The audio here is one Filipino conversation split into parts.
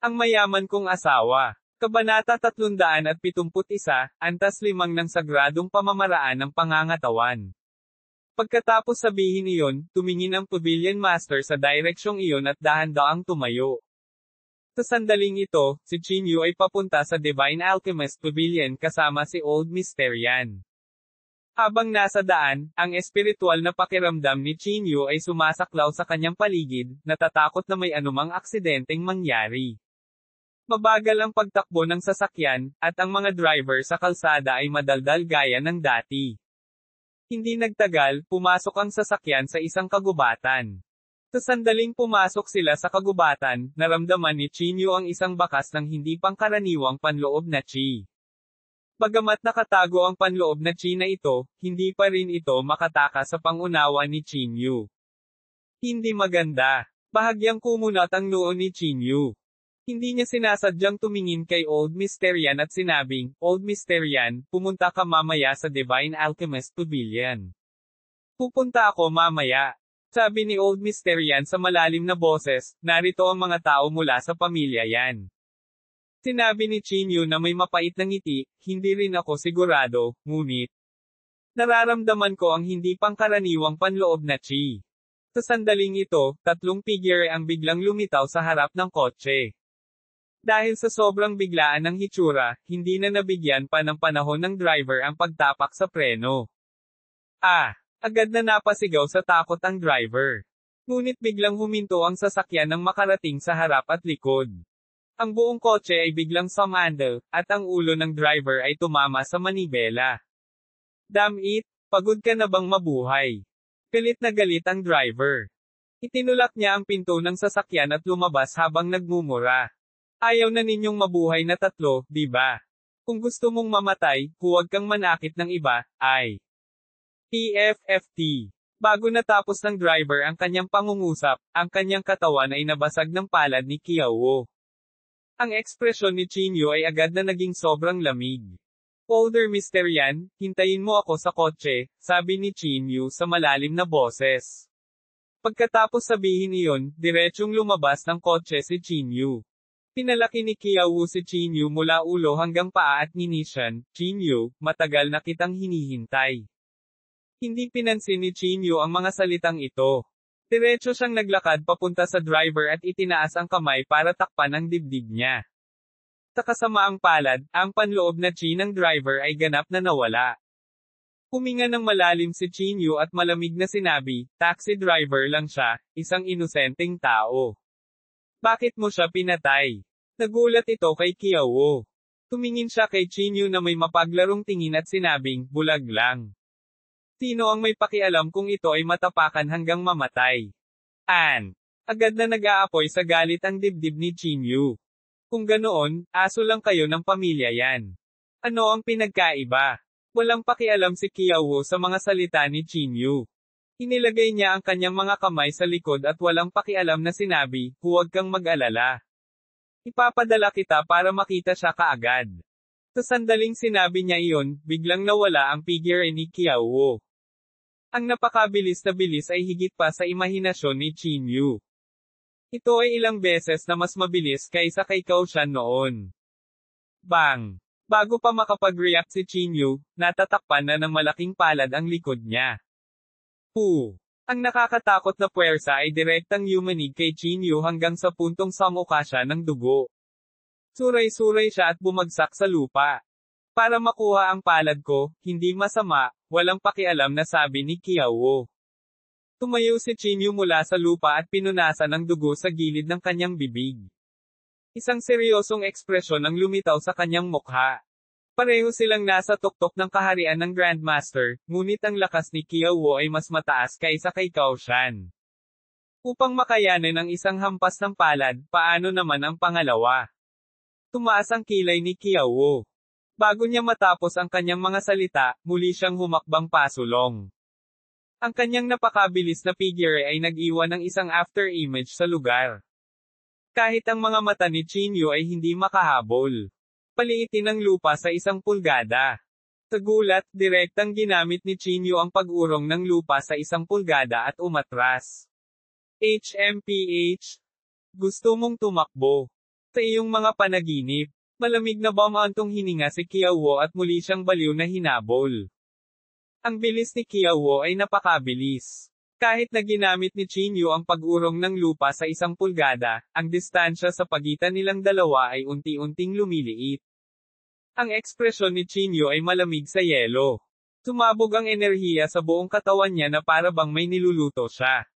Ang mayaman kong asawa. Kabanata 371, Antas 5 ng sagradong pamamaraan ng pangangatawan. Pagkatapos sabihin iyon, tumingin ang pavilion master sa direksyong iyon at dahan-daang tumayo. Sa sandaling ito, si Chinyu ay papunta sa Divine Alchemist Pavilion kasama si Old Mysterian. Habang nasa daan, ang espiritual na pakiramdam ni Chinyu ay sumasaklaw sa kanyang paligid, natatakot na may anumang aksidenteng mangyari. Mabagal ang pagtakbo ng sasakyan, at ang mga driver sa kalsada ay madaldal gaya ng dati. Hindi nagtagal, pumasok ang sasakyan sa isang kagubatan. Sa sandaling pumasok sila sa kagubatan, naramdaman ni Chinyu ang isang bakas ng hindi pangkaraniwang panloob na chi. Bagamat nakatago ang panloob na chi na ito, hindi pa rin ito makatakas sa pangunawa ni Chinyu. Hindi maganda. Bahagyang kumunat ang noo ni Chinyu. Hindi niya sinasadyang tumingin kay Old Mysterian at sinabing, "Old Mysterian, pumunta ka mamaya sa Divine Alchemist Pavilion." "Pupunta ako mamaya," sabi ni Old Mysterian sa malalim na boses, "Narito ang mga tao mula sa pamilya yan." Sinabi ni Chinyu na may mapait na ngiti, "Hindi rin ako sigurado, ngunit nararamdaman ko ang hindi pangkaraniwang panloob na chi." Sa sandaling ito, 3 figure ang biglang lumitaw sa harap ng kotse. Dahil sa sobrang biglaan ng hitsura, hindi na nabigyan pa ng panahon ng driver ang pagtapak sa preno. Agad na napasigaw sa takot ang driver. Ngunit biglang huminto ang sasakyan nang makarating sa harap at likod. Ang buong kotse ay biglang sumandal, at ang ulo ng driver ay tumama sa manibela. "Damn it, pagod ka na bang mabuhay?" Galit na galit ang driver. Itinulak niya ang pinto ng sasakyan at lumabas habang nagmumura. "Ayaw na ninyong mabuhay na tatlo, di ba? Kung gusto mong mamatay, huwag kang manakit ng iba, ay." PFFT. Bago natapos ng driver ang kanyang pangungusap, ang kanyang katawan ay nabasag ng palad ni Kiao. Ang ekspresyon ni Chinyu ay agad na naging sobrang lamig. "Older Mysterian, hintayin mo ako sa kotse," sabi ni Chinyu sa malalim na boses. Pagkatapos sabihin iyon, diretsyong lumabas ng kotse si Chinyu. Pinalaki ni Kiao si Chinyu mula ulo hanggang paa at nginisyan, "Chinyu, matagal na kitang hinihintay." Hindi pinansin ni Chinyu ang mga salitang ito. Diretso siyang naglakad papunta sa driver at itinaas ang kamay para takpan ang dibdib niya. Sa kasamaang palad, ang panloob na chi ng driver ay ganap na nawala. Huminga ng malalim si Chinyu at malamig na sinabi, "Taxi driver lang siya, isang inosenteng tao. Bakit mo siya pinatay?" Nagulat ito kay Kiao. Tumingin siya kay Chinyu na may mapaglarong tingin at sinabing, "Bulag lang. Sino ang may pakialam kung ito ay matapakan hanggang mamatay?" Agad na nag-aapoy sa galit ang dibdib ni Chinyu. "Kung ganoon, aso lang kayo ng pamilya yan. Ano ang pinagkaiba?" Walang pakialam si Kiao sa mga salita ni Chinyu. Inilagay niya ang kanyang mga kamay sa likod at walang pakialam na sinabi, "Huwag kang mag-alala. Ipapadala kita para makita siya kaagad." Sa sandaling sinabi niya iyon, biglang nawala ang figure ni Kiao. Ang napakabilis na bilis ay higit pa sa imahinasyon ni Chinyu. Ito ay ilang beses na mas mabilis kaysa kay Cao Shan noon. Bang! Bago pa makapag-react si Chinyu, natatakpan na ng malaking palad ang likod niya. Ang nakakatakot na puwersa ay direktang yumanig kay Chinyu hanggang sa puntong samuka siya ng dugo. Suray-suray siya at bumagsak sa lupa. "Para makuha ang palad ko, hindi masama, walang pakialam," na sabi ni Kiao. Tumayo si Chinyu mula sa lupa at pinunasan ng dugo sa gilid ng kanyang bibig. Isang seryosong ekspresyon ang lumitaw sa kanyang mukha. Pareho silang nasa tuktok ng kaharian ng Grandmaster, ngunit ang lakas ni Kiao ay mas mataas kaysa kay Cao Shan. Upang makayanin ang isang hampas ng palad, paano naman ang pangalawa? Tumaas ang kilay ni Kiao. Bago niya matapos ang kanyang mga salita, muli siyang humakbang pasulong. Ang kanyang napakabilis na figure ay nag-iwan ng isang after image sa lugar. Kahit ang mga mata ni Chinyu ay hindi makahabol. Paliitin ang lupa sa 1 pulgada. Sa gulat, direktang ginamit ni Chinyu ang pag-urong ng lupa sa 1 pulgada at umatras. HMPH. Gusto mong tumakbo? Sa iyong mga panaginip, malamig na bumantong hininga si Qiao at muli siyang baliw na hinabol. Ang bilis ni Qiao ay napakabilis. Kahit na ginamit ni Qingyu ang pag-urong ng lupa sa 1 pulgada, ang distansya sa pagitan nilang dalawa ay unti-unting lumiliit. Ang ekspresyon ni Qingyu ay malamig sa yelo. Sumabog ang enerhiya sa buong katawan niya na para bang may niluluto siya.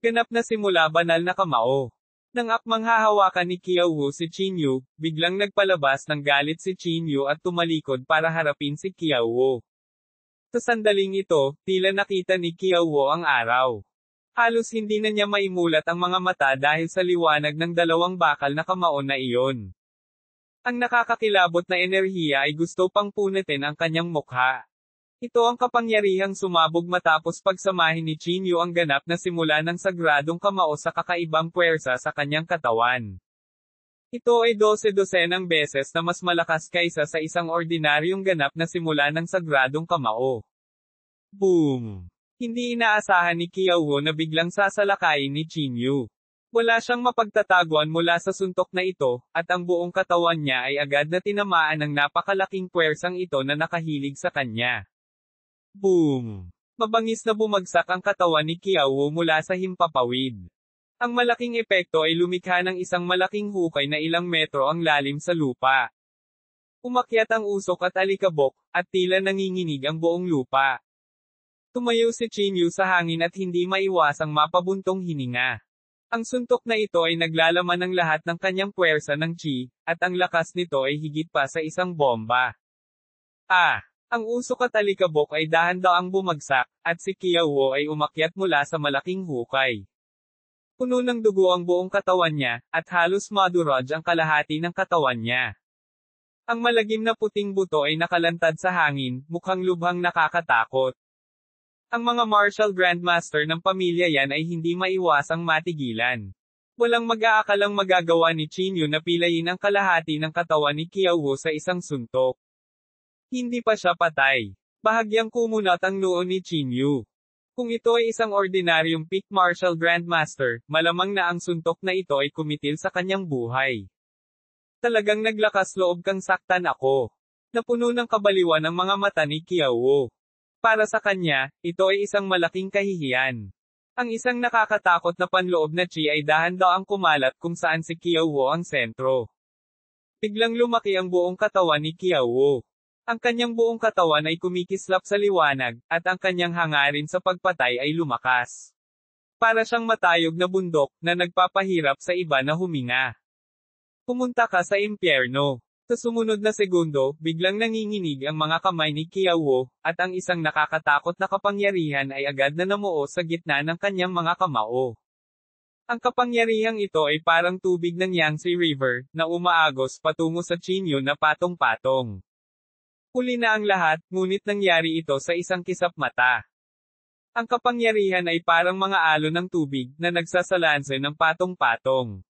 Ganap na simula banal na kamao. Nang akmang hahawakan ni Qiao si Qingyu, biglang nagpalabas ng galit si Qingyu at tumalikod para harapin si Qiao. Sa sandaling ito, tila nakita ni Qiao ang araw. Halos hindi na niya maimulat ang mga mata dahil sa liwanag ng 2 bakal na kamao na iyon. Ang nakakakilabot na enerhiya ay gusto pang punitin ang kanyang mukha. Ito ang kapangyarihang sumabog matapos pagsamahin ni Qingyu ang ganap na simula ng sagradong kamao sa kakaibang puwersa sa kanyang katawan. Ito ay 12-dosenang beses na mas malakas kaysa sa isang ordinaryong ganap na simula ng sagradong kamao. Boom! Hindi inaasahan ni Qiao na biglang sasalakayin ni Qingyu. Wala siyang mapagtataguan mula sa suntok na ito, at ang buong katawan niya ay agad na tinamaan ng napakalaking puwersang ito na nakahilig sa kanya. Boom! Mabangis na bumagsak ang katawan ni Qiao mula sa himpapawid. Ang malaking epekto ay lumikha ng isang malaking hukay na ilang metro ang lalim sa lupa. Umakyat ang usok at alikabok, at tila nanginginig ang buong lupa. Tumayo si Qingyu sa hangin at hindi maiwasang mapabuntong hininga. Ang suntok na ito ay naglalaman ng lahat ng kanyang puwersa ng qi, at ang lakas nito ay higit pa sa isang bomba. Ang usok at alikabok ay dahan-daang bumagsak, at si Qiao ay umakyat mula sa malaking hukay. Puno ng dugo ang buong katawan niya, at halos madurog ang kalahati ng katawan niya. Ang malagim na puting buto ay nakalantad sa hangin, mukhang lubhang nakakatakot. Ang mga martial grandmaster ng pamilya yan ay hindi maiwasang matigilan. Walang mag-aakalang magagawa ni Qingyu na pilayin ang kalahati ng katawan ni Qiao sa isang suntok. Hindi pa siya patay. Bahagyang kumunat ang noo ni Qingyu. Kung ito ay isang ordinaryong peak martial grandmaster, malamang na ang suntok na ito ay kumitil sa kanyang buhay. Talagang naglakas loob kang saktan ako. Napuno ng kabaliwan ang mga mata ni Qiao. Para sa kanya, ito ay isang malaking kahihiyan. Ang isang nakakatakot na panloob na qi ay dahan-daang kumalat kung saan si Qiao ang sentro. Biglang lumaki ang buong katawan ni Qiao. Ang kanyang buong katawan ay kumikislap sa liwanag, at ang kanyang hangarin sa pagpatay ay lumakas. Para siyang matayog na bundok, na nagpapahirap sa iba na huminga. Pumunta ka sa impyerno. Sa sumunod na segundo, biglang nanginginig ang mga kamay ni Qiao, at ang isang nakakatakot na kapangyarihan ay agad na namuo sa gitna ng kanyang mga kamao. Ang kapangyarihang ito ay parang tubig ng Yangtze River, na umaagos patungo sa Qingyu na patong-patong. Huli na ang lahat, ngunit nangyari ito sa isang kisap mata. Ang kapangyarihan ay parang mga alon ng tubig, na nagsasalansoy ng patong-patong.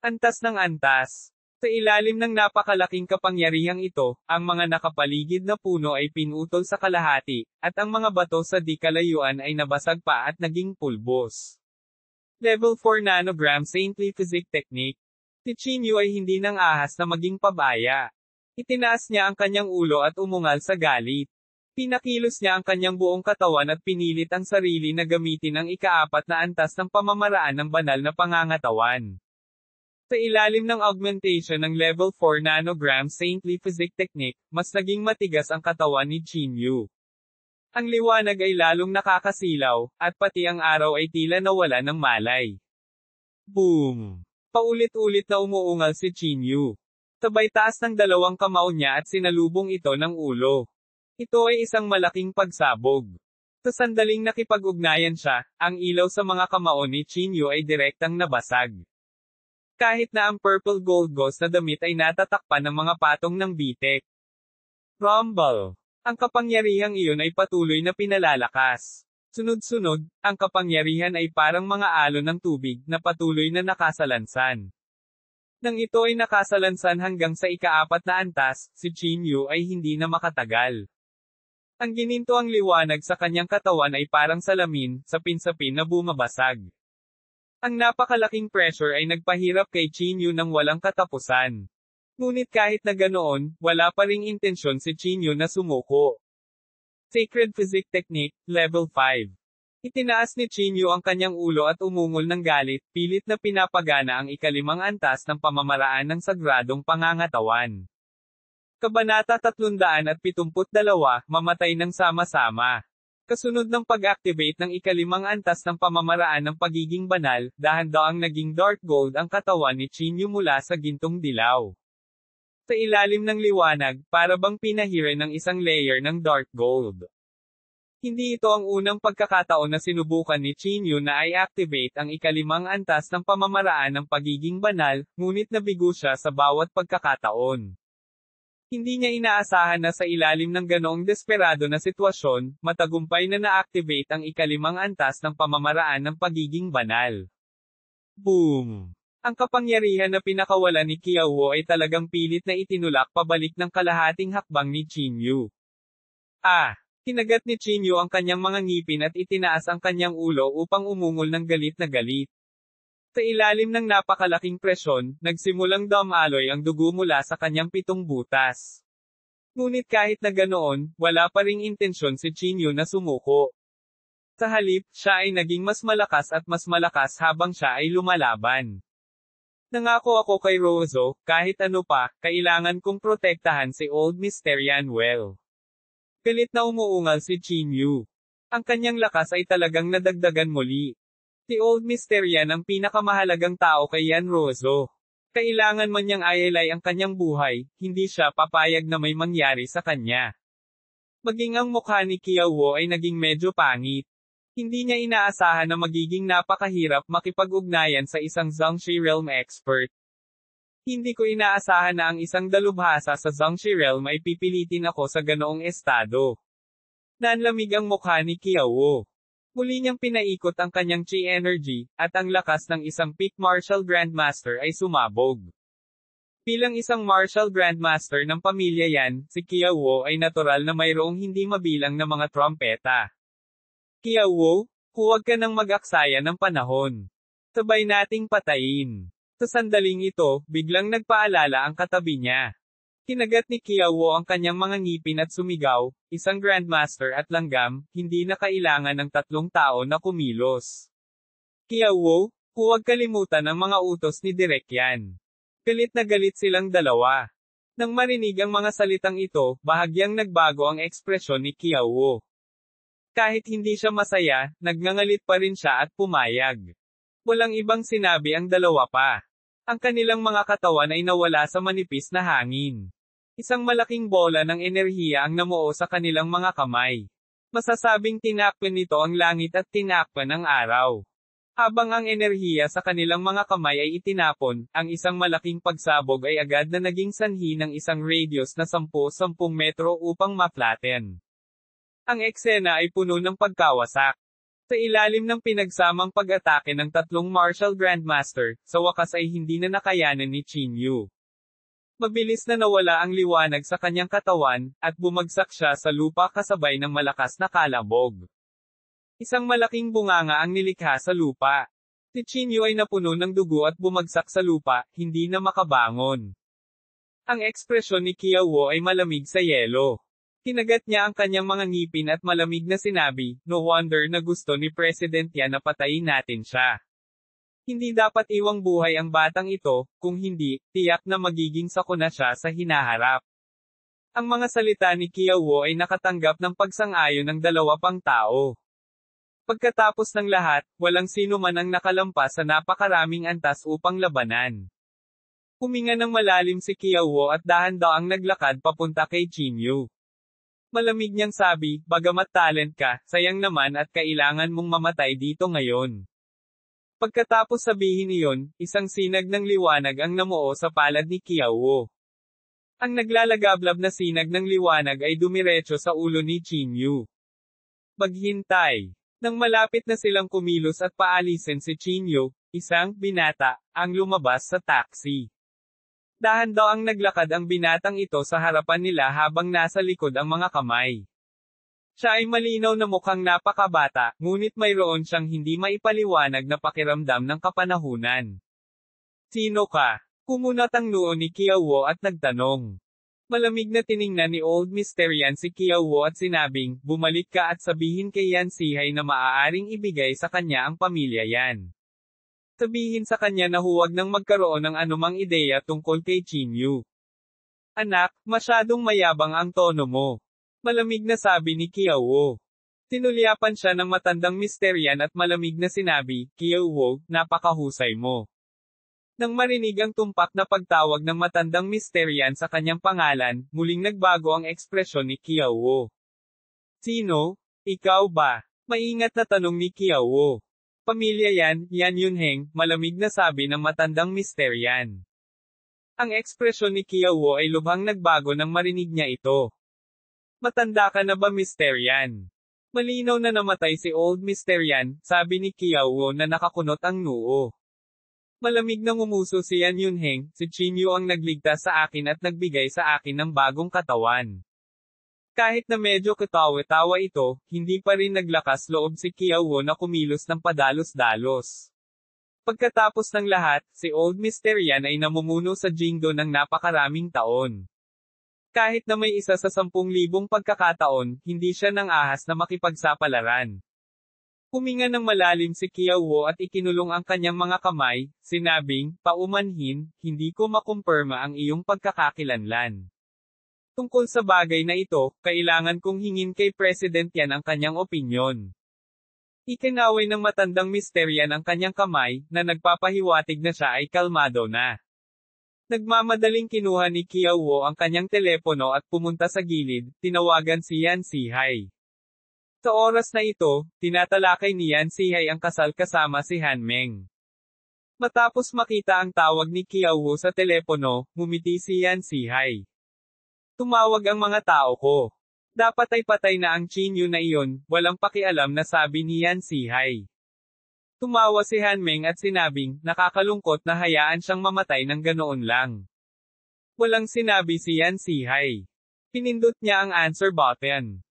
Antas ng antas. Sa ilalim ng napakalaking kapangyarihang ito, ang mga nakapaligid na puno ay pinutol sa kalahati, at ang mga bato sa di kalayuan ay nabasag pa at naging pulbos. Level 4 Nanogram Saintly Physics Technique. Si Qingyu ay hindi nang ahas na maging pabaya. Itinaas niya ang kanyang ulo at umungal sa galit. Pinakilos niya ang kanyang buong katawan at pinilit ang sarili na gamitin ang ika-4 na antas ng pamamaraan ng banal na pangangatawan. Sa ilalim ng augmentation ng Level 4 Nanogram Saintly Physics Technique, mas naging matigas ang katawan ni Qingyu. Ang liwanag ay lalong nakakasilaw, at pati ang araw ay tila nawala ng malay. Boom! Paulit-ulit na umuungal si Qingyu. Sabay taas ng 2 kamao niya at sinalubong ito ng ulo. Ito ay isang malaking pagsabog. Sa sandaling nakipag-ugnayan siya, ang ilaw sa mga kamao ni Qingyu ay direktang nabasag. Kahit na ang purple gold ghost na damit ay natatakpan ng mga patong ng bitek. Rumble. Ang kapangyarihang iyon ay patuloy na pinalalakas. Sunod-sunod, ang kapangyarihan ay parang mga alon ng tubig na patuloy na nakasalansan. Nang ito ay nakasalansan hanggang sa ika-4 na antas, si Qingyu ay hindi na makatagal. Ang ginintoang liwanag sa kanyang katawan ay parang salamin, sapin-sapin na bumabasag. Ang napakalaking pressure ay nagpahirap kay Chinyu ng walang katapusan. Ngunit kahit na ganoon, wala pa ring intensyon si Chinyu na sumuko. Sacred Physique Technique, Level 5. Itinaas ni Chinyu ang kanyang ulo at umungol ng galit, pilit na pinapagana ang ikalimang antas ng pamamaraan ng sagradong pangangatawan. Kabanata 372, Mamatay ng sama-sama. Kasunod ng pag-activate ng ikalimang antas ng pamamaraan ng pagiging banal, dahan-daang naging dark gold ang katawan ni Chinyu mula sa gintong dilaw. Sa ilalim ng liwanag, para bang pinahira ng isang layer ng dark gold. Hindi ito ang unang pagkakataon na sinubukan ni Chinyu na i-activate ang ikalimang antas ng pamamaraan ng pagiging banal, ngunit nabigo siya sa bawat pagkakataon. Hindi niya inaasahan na sa ilalim ng ganoong desperado na sitwasyon, matagumpay na na-activate ang ikalimang antas ng pamamaraan ng pagiging banal. Boom! Ang kapangyarihan na pinakawalan ni Qiaowo ay talagang pilit na itinulak pabalik ng kalahating hakbang ni Chinyu. Kinagat ni Chinyu ang kanyang mga ngipin at itinaas ang kanyang ulo upang umungol ng galit na galit. Sa ilalim ng napakalaking presyon, nagsimulang dumaloy ang dugo mula sa kanyang 7 butas. Ngunit kahit na ganoon, wala pa ring intensyon si Chinyu na sumuko. Sa halip, siya ay naging mas malakas at mas malakas habang siya ay lumalaban. Nangako ako kay Rozo, kahit ano pa, kailangan kong protektahan si Old Mysterian well. Galit na umuungal si Chinyu. Ang kanyang lakas ay talagang nadagdagan muli. Si Old Mysterian ang pinakamahalagang tao kay Yan Rozo. Kailangan man niyang ayalay ang kanyang buhay, hindi siya papayag na may mangyari sa kanya. Maging ang mukha ni Qiaowo ay naging medyo pangit. Hindi niya inaasahan na magiging napakahirap makipag-ugnayan sa isang Zhangxi Realm expert. Hindi ko inaasahan na ang isang dalubhasa sa Zhangxi Realm ay pipilitin ako sa ganoong estado. Nanlamig ang mukha ni Qiaowo. Muli niyang pinaikot ang kanyang chi energy, at ang lakas ng isang peak martial grandmaster ay sumabog. Bilang isang martial grandmaster ng pamilya Yan, si Qiaowo ay natural na mayroong hindi mabilang na mga trompeta. Qiaowo, huwag ka nang mag-aksaya ng panahon. Sabay nating patayin. Sa sandaling ito, biglang nagpaalala ang katabi niya. Kinagat ni Qiaowo ang kanyang mga ngipin at sumigaw, isang grandmaster at langgam, hindi na kailangan ng 3 tao na kumilos. Qiaowo, huwag kalimutan ang mga utos ni Direk Yan. Galit na galit silang dalawa. Nang marinig ang mga salitang ito, bahagyang nagbago ang ekspresyon ni Qiaowo. Kahit hindi siya masaya, nagngangalit pa rin siya at pumayag. Walang ibang sinabi ang dalawa pa. Ang kanilang mga katawan ay nawala sa manipis na hangin. Isang malaking bola ng enerhiya ang namuo sa kanilang mga kamay. Masasabing tinakpan nito ang langit at tinakpan ang araw. Habang ang enerhiya sa kanilang mga kamay ay itinapon, ang isang malaking pagsabog ay agad na naging sanhi ng isang radius na 10-10 metro upang ma-flatten. Ang eksena ay puno ng pagkawasak. Sa ilalim ng pinagsamang pag-atake ng 3 martial grandmaster, sa wakas ay hindi na nakayanan ni Chinyu. Mabilis na nawala ang liwanag sa kanyang katawan, at bumagsak siya sa lupa kasabay ng malakas na kalabog. Isang malaking bunganga ang nilikha sa lupa. Si Chinyu ay napuno ng dugo at bumagsak sa lupa, hindi na makabangon. Ang ekspresyon ni Qiaowo ay malamig sa yelo. Kinagat niya ang kanyang mga ngipin at malamig na sinabi, no wonder na gusto ni President Yan na patayin natin siya. Hindi dapat iwang buhay ang batang ito, kung hindi, tiyak na magiging sakuna siya sa hinaharap. Ang mga salita ni Qiaowo ay nakatanggap ng pagsang-ayon ng 2 pang tao. Pagkatapos ng lahat, walang sino man ang nakalampas sa napakaraming antas upang labanan. Huminga ng malalim si Qiaowo at dahan-daang naglakad papunta kay Chinyu. Malamig niyang sabi, bagamat talent ka, sayang naman at kailangan mong mamatay dito ngayon. Pagkatapos sabihin iyon, isang sinag ng liwanag ang namuo sa palad ni Qiaowo. Ang naglalagablab na sinag ng liwanag ay dumiretso sa ulo ni Chinyu. Maghintay. Nang malapit na silang kumilos at paalisin si Chinyu, isang binata ang lumabas sa taxi. Dahan-daang naglakad ang binatang ito sa harapan nila habang nasa likod ang mga kamay. Siya ay malinaw na mukhang napakabata, ngunit mayroon siyang hindi maipaliwanag na pakiramdam ng kapanahunan. Sino ka? Kumunat ang noo ni Qiao at nagtanong. Malamig na tiningnan ni Old Mr. Yan si Qiao at sinabing, bumalik ka at sabihin kay Yan Sihay na maaaring ibigay sa kanya ang pamilya Yan. Sabihin sa kanya na huwag nang magkaroon ng anumang ideya tungkol kay Qingyu. Anak, masyadong mayabang ang tono mo. Malamig na sabi ni Qiao. Tinulyapan siya ng matandang Mr. Yan at malamig na sinabi, Qiao, napakahusay mo. Nang marinig ang tumpak na pagtawag ng matandang Mr. Yan sa kanyang pangalan, muling nagbago ang ekspresyon ni Qiao. Sino? Ikaw ba? Maingat na tanong ni Qiao. Pamilya Yan, Yan Yunheng, malamig na sabi ng matandang Mr. Yan. Ang ekspresyon ni Qiao ay lubhang nagbago nang marinig niya ito. Matanda ka na ba Mr. Yan? Malinaw na namatay si Old Mr. Yan, sabi ni Qiao na nakakunot ang noo. Malamig na ngumuso si Yan Yunheng, si Qingyu ang nagligtas sa akin at nagbigay sa akin ng bagong katawan. Kahit na medyo katawa-tawa ito, hindi pa rin naglakas loob si Qiao na kumilos ng padalos-dalos. Pagkatapos ng lahat, si Old Mr. Yan ay namumuno sa Jingdo ng napakaraming taon. Kahit na may isa sa 10,000 pagkakataon, hindi siya nang ahas na makipagsapalaran. Huminga ng malalim si Qiao at ikinulong ang kanyang mga kamay, sinabing, paumanhin, hindi ko makumpirma ang iyong pagkakakilanlan. Tungkol sa bagay na ito, kailangan kong hingin kay President Yan ang kanyang opinyon. Ikinaway ng matandang Mr. Yan ang kanyang kamay, na nagpapahiwatig na siya ay kalmado na. Nagmamadaling kinuha ni Qiao ang kanyang telepono at pumunta sa gilid, tinawagan si Yan Sihay. Sa oras na ito, tinatalakay ni Yan Sihay ang kasal kasama si Han Meng. Matapos makita ang tawag ni Qiao sa telepono, ngumiti si Yan Sihay. Tumawag ang mga tao ko. Dapat ay patay na ang Qingyu na iyon, walang pakialam na sabi ni Yan Sihay. Tumawa si Han Meng at sinabing, nakakalungkot na hayaan siyang mamatay ng ganoon lang. Walang sinabi si Yan Sihay. Pinindot niya ang answer button.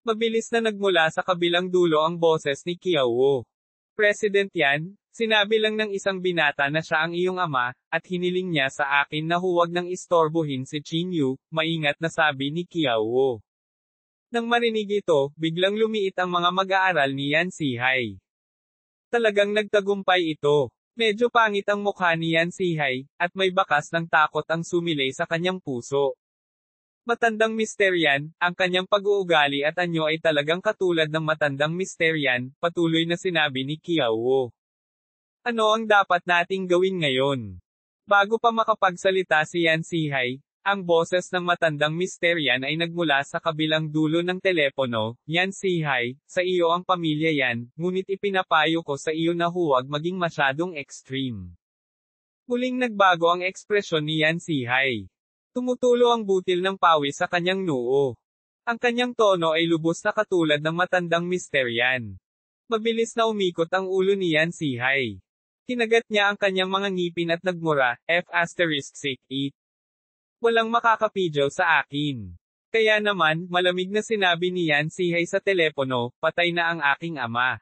Mabilis na nagmula sa kabilang dulo ang boses ni Qiao. President Yan, sinabi lang ng isang binata na siya ang iyong ama, at hiniling niya sa akin na huwag nang istorbohin si Qingyu, maingat na sabi ni Qiao. Nang marinig ito, biglang lumiit ang mga mag-aaral ni Yan Sihay. Talagang nagtagumpay ito. Medyo pangit ang mukha ni Yan Sihay, at may bakas ng takot ang sumilay sa kanyang puso. Matandang Mr. Yan, ang kanyang pag-uugali at anyo ay talagang katulad ng matandang Mr. Yan, patuloy na sinabi ni Qiao. Ano ang dapat nating gawin ngayon? Bago pa makapagsalita si Yan Sihay, ang boses ng matandang Mr. Yan ay nagmula sa kabilang dulo ng telepono, Yan Sihay, sa iyo ang pamilya Yan, ngunit ipinapayo ko sa iyo na huwag maging masyadong extreme. Muling nagbago ang ekspresyon ni Yan Sihay. Tumutulo ang butil ng pawis sa kanyang noo. Ang kanyang tono ay lubos na katulad ng matandang Mr. Yan. Mabilis na umikot ang ulo ni Yan Sihay. Kinagat niya ang kanyang mga ngipin at nagmura, F***8. Walang makakapidyaw sa akin. Kaya naman, malamig na sinabi ni Yan Sihay sa telepono, patay na ang aking ama.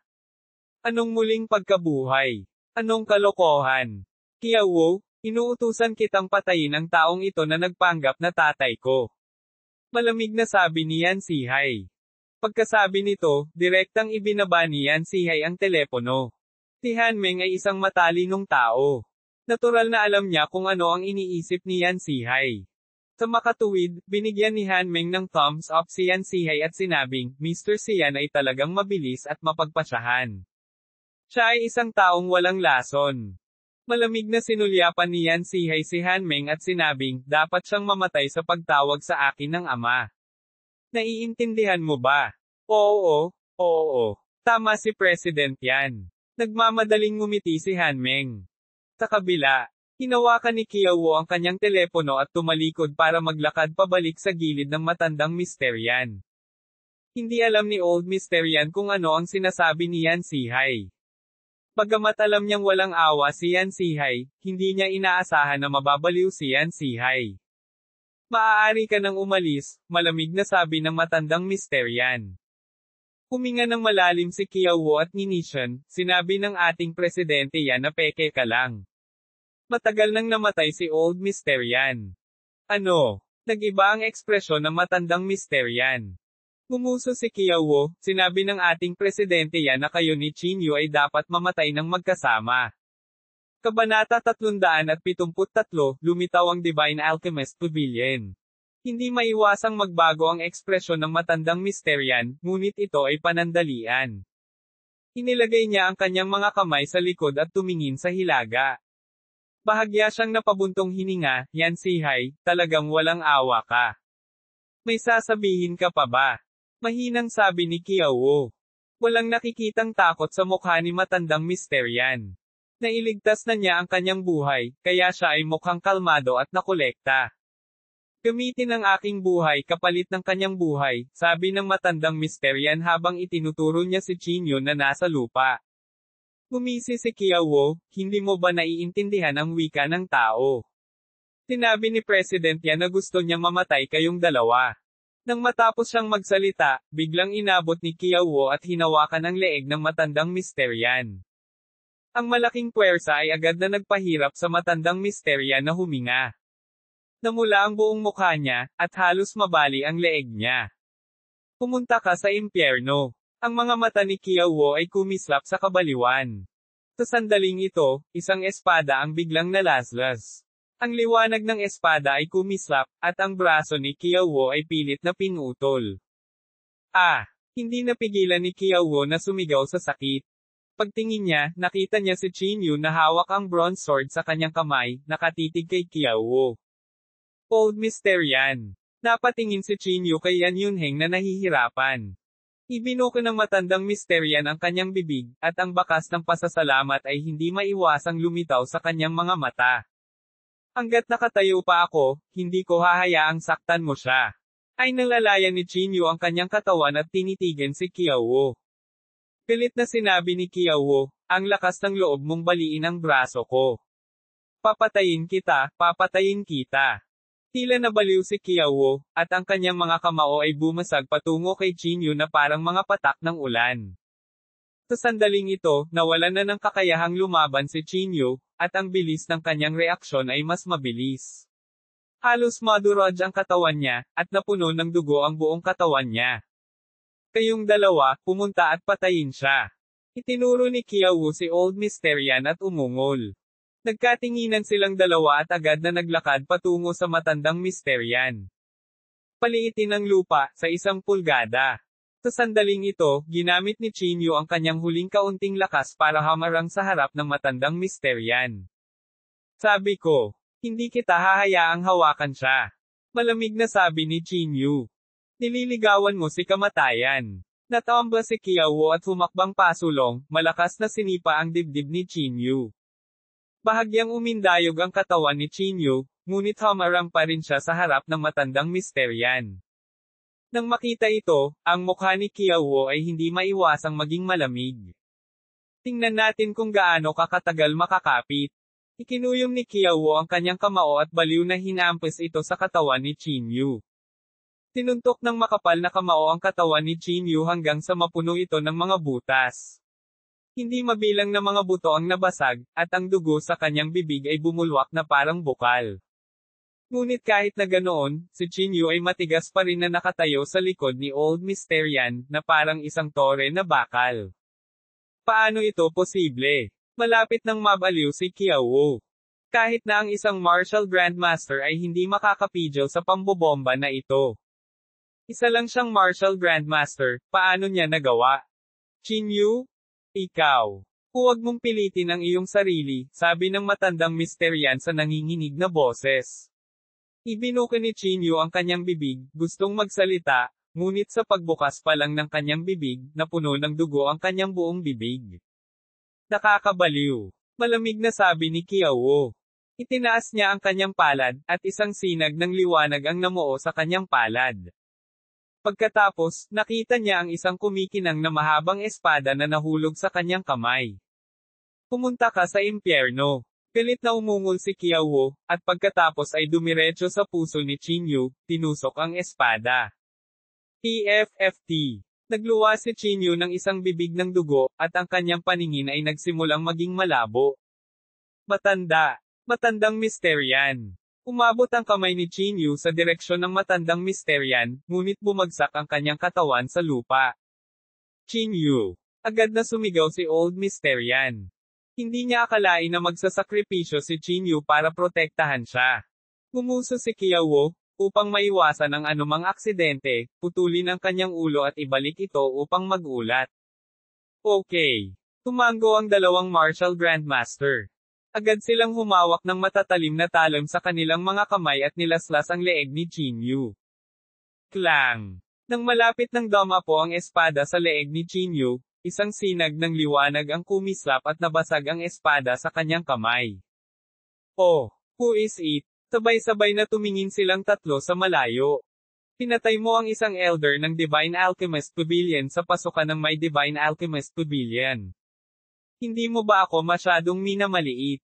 Anong muling pagkabuhay? Anong kalokohan? Qiao, inuutusan kitang patayin ang taong ito na nagpanggap na tatay ko. Malamig na sabi ni Yan Sihay. Pagkasabi nito, direktang ibinaba ni Yan Sihay ang telepono. Si Han Meng ay isang matalinong tao. Natural na alam niya kung ano ang iniisip ni Yan Sihay. Sa makatuwid, binigyan ni Han Meng ng thumbs up si Yan Sihay at sinabing, Mr. Siyan ay talagang mabilis at mapagpasyahan. Siya ay isang taong walang lason. Malamig na sinulyapan ni Yan Sihay si Han Meng at sinabing, dapat siyang mamatay sa pagtawag sa akin ng ama. Naiintindihan mo ba? Oo. Tama si President Yan. Nagmamadaling ngumiti si Han Meng. Sa kabila, hinawakan ni Qiao ang kanyang telepono at tumalikod para maglakad pabalik sa gilid ng matandang Mr. Yan. Hindi alam ni Old Mr. Yan kung ano ang sinasabi ni Yan Sihay. Bagamat alam niyang walang awa si Yan Sihay, hindi niya inaasahan na mababaliw si Yan Sihay. Maaari ka nang umalis, malamig na sabi ng matandang Mr. Yan. Huminga ng malalim si Qiao at Ninishan, sinabi ng ating presidente yan na peke ka lang. Matagal nang namatay si Old Mister yan. Ano? Nag-iba ang ekspresyon ng matandang Mister yan. Gumuso si Qiao, sinabi ng ating presidente yan na kayo ni Qin Yu ay dapat mamatay ng magkasama. Kabanata 373, lumitaw ang Divine Alchemist Pavilion. Hindi maiwasang magbago ang ekspresyon ng matandang Mister yan, ngunit ito ay panandalian. Inilagay niya ang kanyang mga kamay sa likod at tumingin sa hilaga. Bahagya siyang napabuntong hininga, yan Sihay, talagang walang awa ka. May sasabihin ka pa ba? Mahinang sabi ni Qiao. Walang nakikitang takot sa mukha ni matandang Mister yan. Nailigtas na niya ang kanyang buhay, kaya siya ay mukhang kalmado at nakolekta. Gamitin ang aking buhay kapalit ng kanyang buhay, sabi ng matandang Mister yan habang itinuturo niya si Qin Yu na nasa lupa. Gumisi si Qiao, hindi mo ba naiintindihan ang wika ng tao? Sinabi ni President yan na gusto niya mamatay kayong dalawa. Nang matapos siyang magsalita, biglang inabot ni Qiao at hinawakan ang leeg ng matandang Mister yan. Ang malaking puwersa ay agad na nagpahirap sa matandang Mister yan na huminga. Namula ang buong mukha niya, at halos mabali ang leeg niya. Pumunta ka sa impyerno. Ang mga mata ni Qiao ay kumislap sa kabaliwan. Sa sandaling ito, isang espada ang biglang nalaslas. Ang liwanag ng espada ay kumislap, at ang braso ni Qiao ay pilit na pinutol. Hindi napigilan ni Qiao na sumigaw sa sakit. Pagtingin niya, nakita niya si Qin Yu na hawak ang bronze sword sa kanyang kamay, nakatitig kay Qiao. Old Mister yan. Napatingin si Qin Yu kay Yan Yunheng na nahihirapan. Ibinuko ng matandang Mister yan ang kanyang bibig, at ang bakas ng pasasalamat ay hindi maiwasang lumitaw sa kanyang mga mata. Hanggat nakatayo pa ako, hindi ko hahayaang saktan mo siya. Ay nalalayan ni Qin Yu ang kanyang katawan at tinitigan si Qiao. Pilit na sinabi ni Qiao, ang lakas ng loob mong baliin ang braso ko. Papatayin kita, papatayin kita. Tila nabaliw si Qiao, at ang kanyang mga kamao ay bumasag patungo kay Qin Yu na parang mga patak ng ulan. Sa sandaling ito, nawalan na ng kakayahang lumaban si Qin Yu, at ang bilis ng kanyang reaksyon ay mas mabilis. Halos madurog ang katawan niya, at napuno ng dugo ang buong katawan niya. Kayong dalawa, pumunta at patayin siya. Itinuro ni Qiao si Old Mister yan at umungol. Nagkatinginan silang dalawa at agad na naglakad patungo sa matandang Mister yan. Paliitin ang lupa, sa 1 pulgada. Sa sandaling ito, ginamit ni Qin Yu ang kanyang huling kaunting lakas para hamarang sa harap ng matandang Mister yan. Sabi ko, hindi kita hahayaang hawakan siya. Malamig na sabi ni Qin Yu. Nililigawan mo si kamatayan. Natamba si Qiao at humakbang pasulong, malakas na sinipa ang dibdib ni Qin Yu. Bahagyang umindayog ang katawan ni Qin Yu, ngunit hamarang pa rin siya sa harap ng matandang Mister yan. Nang makita ito, ang mukha ni Qiao ay hindi maiwasang maging malamig. Tingnan natin kung gaano kakatagal makakapit. Ikinuyom ni Qiao ang kanyang kamao at baliw na hinampes ito sa katawan ni Qin Yu. Tinuntok ng makapal na kamao ang katawan ni Qin Yu hanggang sa mapuno ito ng mga butas. Hindi mabilang na mga buto ang nabasag, at ang dugo sa kanyang bibig ay bumulwak na parang bukal. Ngunit kahit na ganoon, si Qin Yu ay matigas pa rin na nakatayo sa likod ni Old Mister yan, na parang isang tore na bakal. Paano ito posible? Malapit nang mabaliw si Qiao. Kahit na ang isang martial grandmaster ay hindi makakapigil sa pambobomba na ito. Isa lang siyang martial grandmaster, paano niya nagawa? Qin Yu? Ikaw. Huwag mong pilitin ang iyong sarili, sabi ng matandang Mister yan sa nanginginig na boses. Ibinuka ni Qin Yu ang kanyang bibig, gustong magsalita, ngunit sa pagbukas pa lang ng kanyang bibig, napuno ng dugo ang kanyang buong bibig. Nakakabaliw. Malamig na sabi ni Qiao. Itinaas niya ang kanyang palad, at isang sinag ng liwanag ang namuo sa kanyang palad. Pagkatapos, nakita niya ang isang kumikinang na mahabang espada na nahulog sa kanyang kamay. Pumunta ka sa impyerno. Pilit na umungol si Qiao, at pagkatapos ay dumiretso sa puso ni Qin Yu, tinusok ang espada. TFFT. Nagluwa si Chinyu ng isang bibig ng dugo, at ang kanyang paningin ay nagsimulang maging malabo. Matandang Mysterian. Umabot ang kamay ni Chinyu sa direksyon ng matandang Mysterian, ngunit bumagsak ang kanyang katawan sa lupa. Chinyu. Agad na sumigaw si Old Mysterian. Hindi niya akalain na magsasakripisyo si Chinyu para protektahan siya. Gumuso si Qiao, upang maiwasan ang anumang aksidente, putulin ang kanyang ulo at ibalik ito upang magulat. Okay. Tumango ang dalawang martial grandmaster. Agad silang humawak ng matatalim na talim sa kanilang mga kamay at nilaslas ang leeg ni Chinyu. Klang! Nang malapit ng dumapo ang espada sa leeg ni Chinyu, isang sinag ng liwanag ang kumislap at nabasag ang espada sa kanyang kamay. Oh, who is it? Sabay-sabay na tumingin silang tatlo sa malayo. Pinatay mo ang isang elder ng Divine Alchemist Pavilion sa pasukan ng may Divine Alchemist Pavilion. Hindi mo ba ako masyadong minamaliit?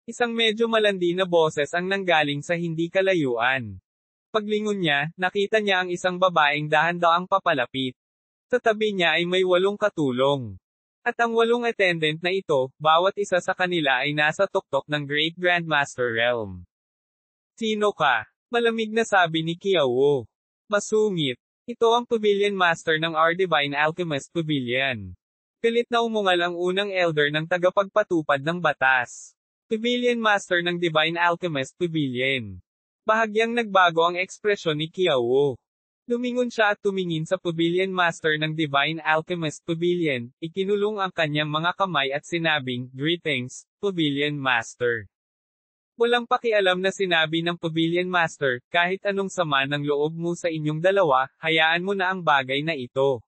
Isang medyo malandi na boses ang nanggaling sa hindi kalayuan. Paglingon niya, nakita niya ang isang babaeng dahan-daang papalapit. Sa tabi niya ay may 8 katulong. At ang 8 attendant na ito, bawat isa sa kanila ay nasa tuktok ng Great Grandmaster Realm. Sino ka? Malamig na sabi ni Qiao. Masungit. Ito ang Pavilion Master ng Our Divine Alchemist Pavilion. Pilit na umungal ang unang elder ng tagapagpatupad ng batas. Pavilion Master ng Divine Alchemist Pavilion. Bahagyang nagbago ang ekspresyon ni Qiao. Lumingon siya at tumingin sa Pavilion Master ng Divine Alchemist Pavilion, ikinulong ang kanyang mga kamay at sinabing, "Greetings, Pavilion Master." Walang pakialam na sinabi ng Pavilion Master, kahit anong sama ng loob mo sa inyong dalawa, hayaan mo na ang bagay na ito.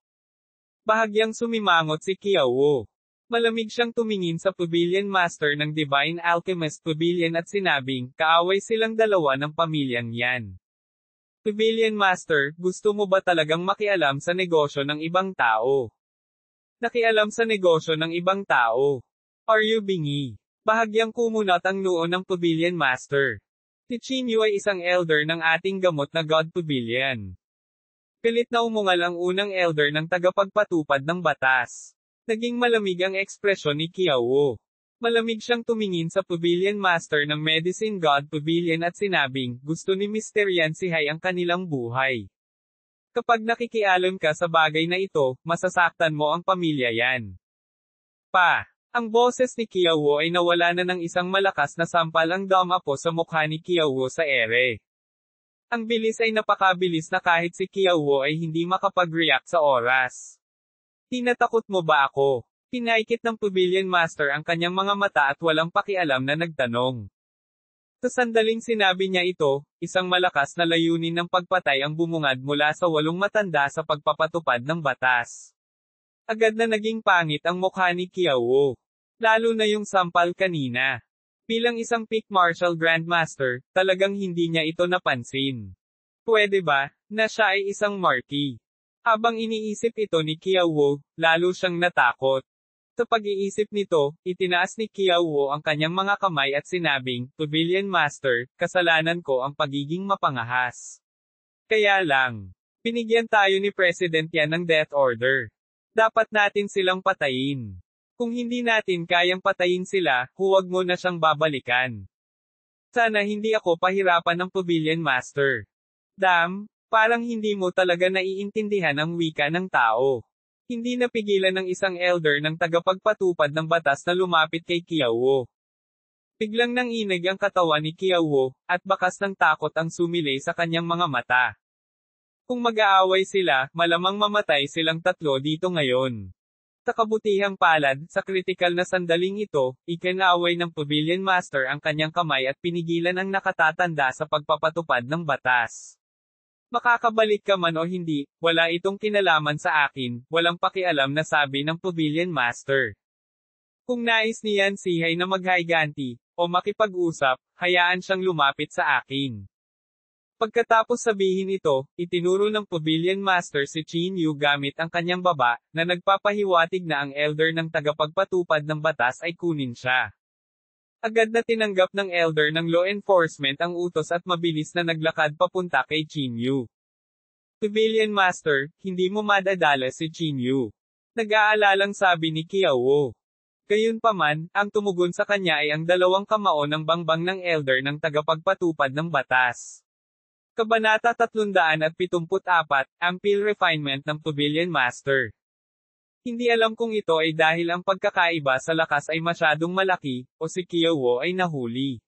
Bahagyang sumimangot si Qiao. Malamig siyang tumingin sa Pavilion Master ng Divine Alchemist Pavilion at sinabing, kaaway silang dalawa ng pamilyang yan. Pavilion Master, gusto mo ba talagang makialam sa negosyo ng ibang tao? Nakialam sa negosyo ng ibang tao. Are you bingi? Bahagyang kumunat ang noo ng Pavilion Master. Si Chinyu ay isang elder ng ating gamot na God Pavilion. Pilit na umungal ang unang elder ng tagapagpatupad ng batas. Naging malamig ang ekspresyon ni Qiao. Malamig siyang tumingin sa Pavilion Master ng Medicine God Pavilion at sinabing, gusto ni Mysterian sihay ang kanilang buhay. Kapag nakikialam ka sa bagay na ito, masasaktan mo ang pamilya yan. Ang boses ni Qiao ay nawala na ng isang malakas na sampal ang dumapo sa mukha ni Qiao sa ere. Ang bilis ay napakabilis na kahit si Qiao ay hindi makapag-react sa oras. Tinatakot mo ba ako? Pinaikit ng Pavilion Master ang kanyang mga mata at walang pakialam na nagtanong. Sa sandaling sinabi niya ito, isang malakas na layunin ng pagpatay ang bumungad mula sa 8 matanda sa pagpapatupad ng batas. Agad na naging pangit ang mukha ni Qiao. Lalo na yung sampal kanina. Bilang isang peak martial grandmaster, talagang hindi niya ito napansin. Pwede ba, na siya ay isang marquis? Habang iniisip ito ni Qiao, lalo siyang natakot. Sa pag-iisip nito, itinaas ni Qiao ang kanyang mga kamay at sinabing, Pavilion Master, kasalanan ko ang pagiging mapangahas. Kaya lang, binigyan tayo ni President yan ng death order. Dapat natin silang patayin. Kung hindi natin kayang patayin sila, huwag mo na siyang babalikan. Sana hindi ako pahirapan ng Pavilion Master. Parang hindi mo talaga naiintindihan ang wika ng tao. Hindi napigilan ng isang elder ng tagapagpatupad ng batas na lumapit kay Qiao. Biglang nanginig ang katawan ni Qiao, at bakas ng takot ang sumilay sa kanyang mga mata. Kung mag-aaway sila, malamang mamatay silang tatlo dito ngayon. Sa kabutihang palad, sa kritikal na sandaling ito, ikinaaway ng Pavilion Master ang kanyang kamay at pinigilan ang nakatatanda sa pagpapatupad ng batas. Makakabalik ka man o hindi, wala itong kinalaman sa akin, walang pakialam na sabi ng Pavilion Master. Kung nais niyan sihay na maghaiganti, o makipag-usap, hayaan siyang lumapit sa akin. Pagkatapos sabihin ito, itinuro ng Pavilion Master si Chinyu gamit ang kanyang baba, na nagpapahiwatig na ang elder ng tagapagpatupad ng batas ay kunin siya. Agad na tinanggap ng elder ng law enforcement ang utos at mabilis na naglakad papunta kay Chinyu. Pavilion Master, hindi mo madadala si Chinyu. Nag-aalalang sabi ni Qiao. Gayunpaman, ang tumugon sa kanya ay ang dalawang kamao ng bangbang ng elder ng tagapagpatupad ng batas. Kabanata 374, Ampil Refinement ng Pavilion Master. Hindi alam kung ito ay dahil ang pagkakaiba sa lakas ay masyadong malaki, o si Qiao ay nahuli.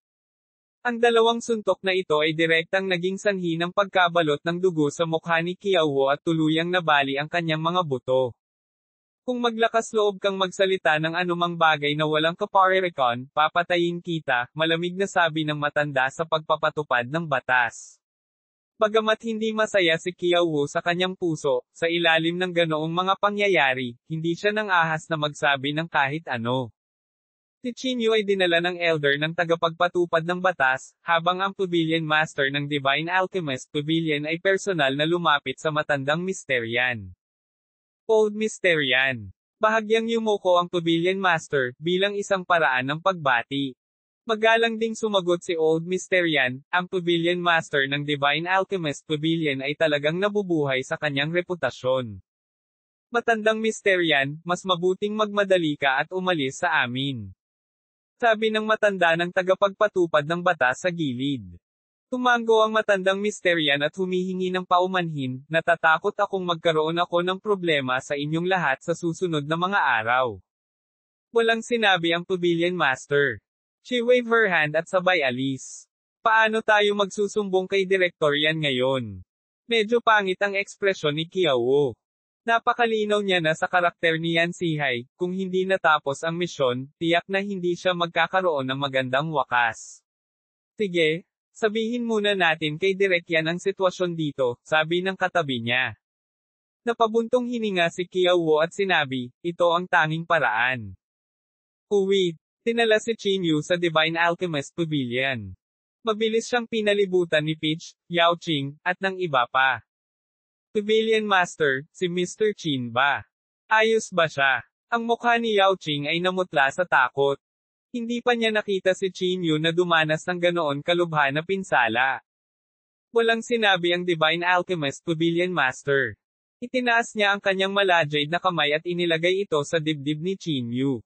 Ang dalawang suntok na ito ay direktang naging sanhi ng pagkabalot ng dugo sa mukha ni Qiao at tuluyang nabali ang kanyang mga buto. Kung maglakas loob kang magsalita ng anumang bagay na walang kaparerekon, papatayin kita, malamig na sabi ng matanda sa pagpapatupad ng batas. Bagamat hindi masaya si Qiao sa kanyang puso, sa ilalim ng ganoong mga pangyayari, hindi siya nang ahas na magsabi ng kahit ano. Si Chinyu ay dinala ng elder ng tagapagpatupad ng batas, habang ang Pavilion Master ng Divine Alchemist Pavilion ay personal na lumapit sa matandang Mysterian. Old Mysterian. Bahagyang yumuko ang Pavilion Master, bilang isang paraan ng pagbati. Magalang ding sumagot si Old Mysterian, ang Pavilion Master ng Divine Alchemist Pavilion ay talagang nabubuhay sa kanyang reputasyon. Matandang Mysterian, mas mabuting magmadali ka at umalis sa amin. Sabi ng matanda ng tagapagpatupad ng batas sa gilid. Tumango ang matandang Mysterian at humihingi ng paumanhin, natatakot akong magkaroon ako ng problema sa inyong lahat sa susunod na mga araw. Walang sinabi ang Pavilion Master. She waved her hand at sabay alis. Paano tayo magsusumbong kay Direktoryan ngayon? Medyo pangit ang ekspresyon ni Qiao. Napakalinaw niya na sa karakter ni Yan Zihai, kung hindi natapos ang misyon, tiyak na hindi siya magkakaroon ng magandang wakas. Sige, sabihin muna natin kay Direk Yan ang sitwasyon dito, sabi ng katabi niya. Napabuntong hininga si Qiao at sinabi, ito ang tanging paraan. Uwi, tinala si Chinyu sa Divine Alchemist Pavilion. Mabilis siyang pinalibutan ni Peach, Yao Qing, at ng iba pa. Pavilion Master, si Mr. Chin ba? Ayos ba siya? Ang mukha ni Yao Qing ay namutla sa takot. Hindi pa niya nakita si Chinyu na dumanas ng ganoon kalubha na pinsala. Walang sinabi ang Divine Alchemist Pavilion Master. Itinaas niya ang kanyang malajade na kamay at inilagay ito sa dibdib ni Chinyu.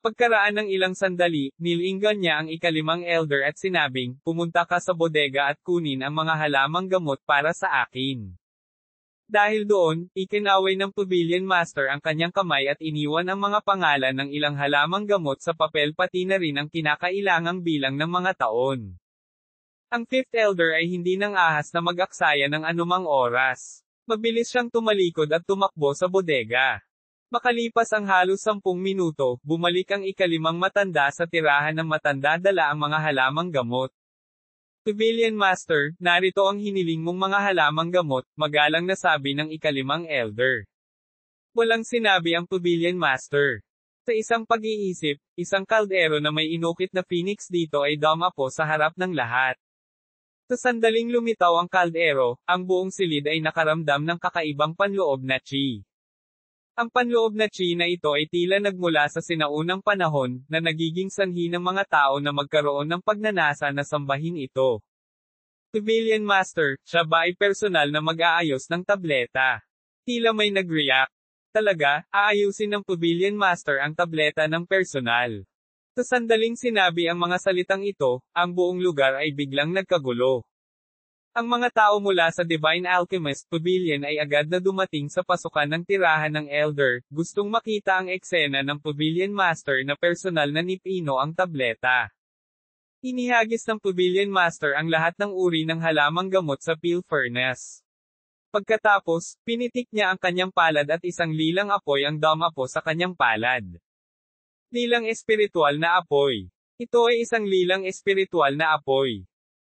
Pagkaraan ng ilang sandali, nilinggan niya ang ikalimang elder at sinabing, pumunta ka sa bodega at kunin ang mga halamang gamot para sa akin. Dahil doon, ikinaway ng Pavilion Master ang kanyang kamay at iniwan ang mga pangalan ng ilang halamang gamot sa papel pati na rin ang kinakailangang bilang ng mga taon. Ang fifth elder ay hindi nang ahas na mag-aksaya ng anumang oras. Mabilis siyang tumalikod at tumakbo sa bodega. Makalipas ang halos 10 minuto, bumalik ang ikalimang matanda sa tirahan ng matanda dala ang mga halamang gamot. Pavilion Master, narito ang hiniling mong mga halamang gamot, magalang na sabi ng ikalimang elder. Walang sinabi ang Pavilion Master. Sa isang pag-iisip, isang kaldero na may inukit na phoenix dito ay dumapo sa harap ng lahat. Sa sandaling lumitaw ang kaldero, ang buong silid ay nakaramdam ng kakaibang panloob na chi. Ang panloob na chi na ito ay tila nagmula sa sinaunang panahon, na nagiging sanhi ng mga tao na magkaroon ng pagnanasa na sambahin ito. Pavilion Master, siya ba ay personal na mag-aayos ng tableta? Tila may nag-react. Talaga, aayusin ng Pavilion Master ang tableta ng personal. Sa sandaling sinabi ang mga salitang ito, ang buong lugar ay biglang nagkagulo. Ang mga tao mula sa Divine Alchemist Pavilion ay agad na dumating sa pasukan ng tirahan ng Elder, gustong makita ang eksena ng Pavilion Master na personal na nipino ang tableta. Inihagis ng Pavilion Master ang lahat ng uri ng halamang gamot sa peel furnace. Pagkatapos, pinitik niya ang kanyang palad at isang lilang apoy ang dumapo sa kanyang palad. Lilang espiritual na apoy. Ito ay isang lilang espiritual na apoy.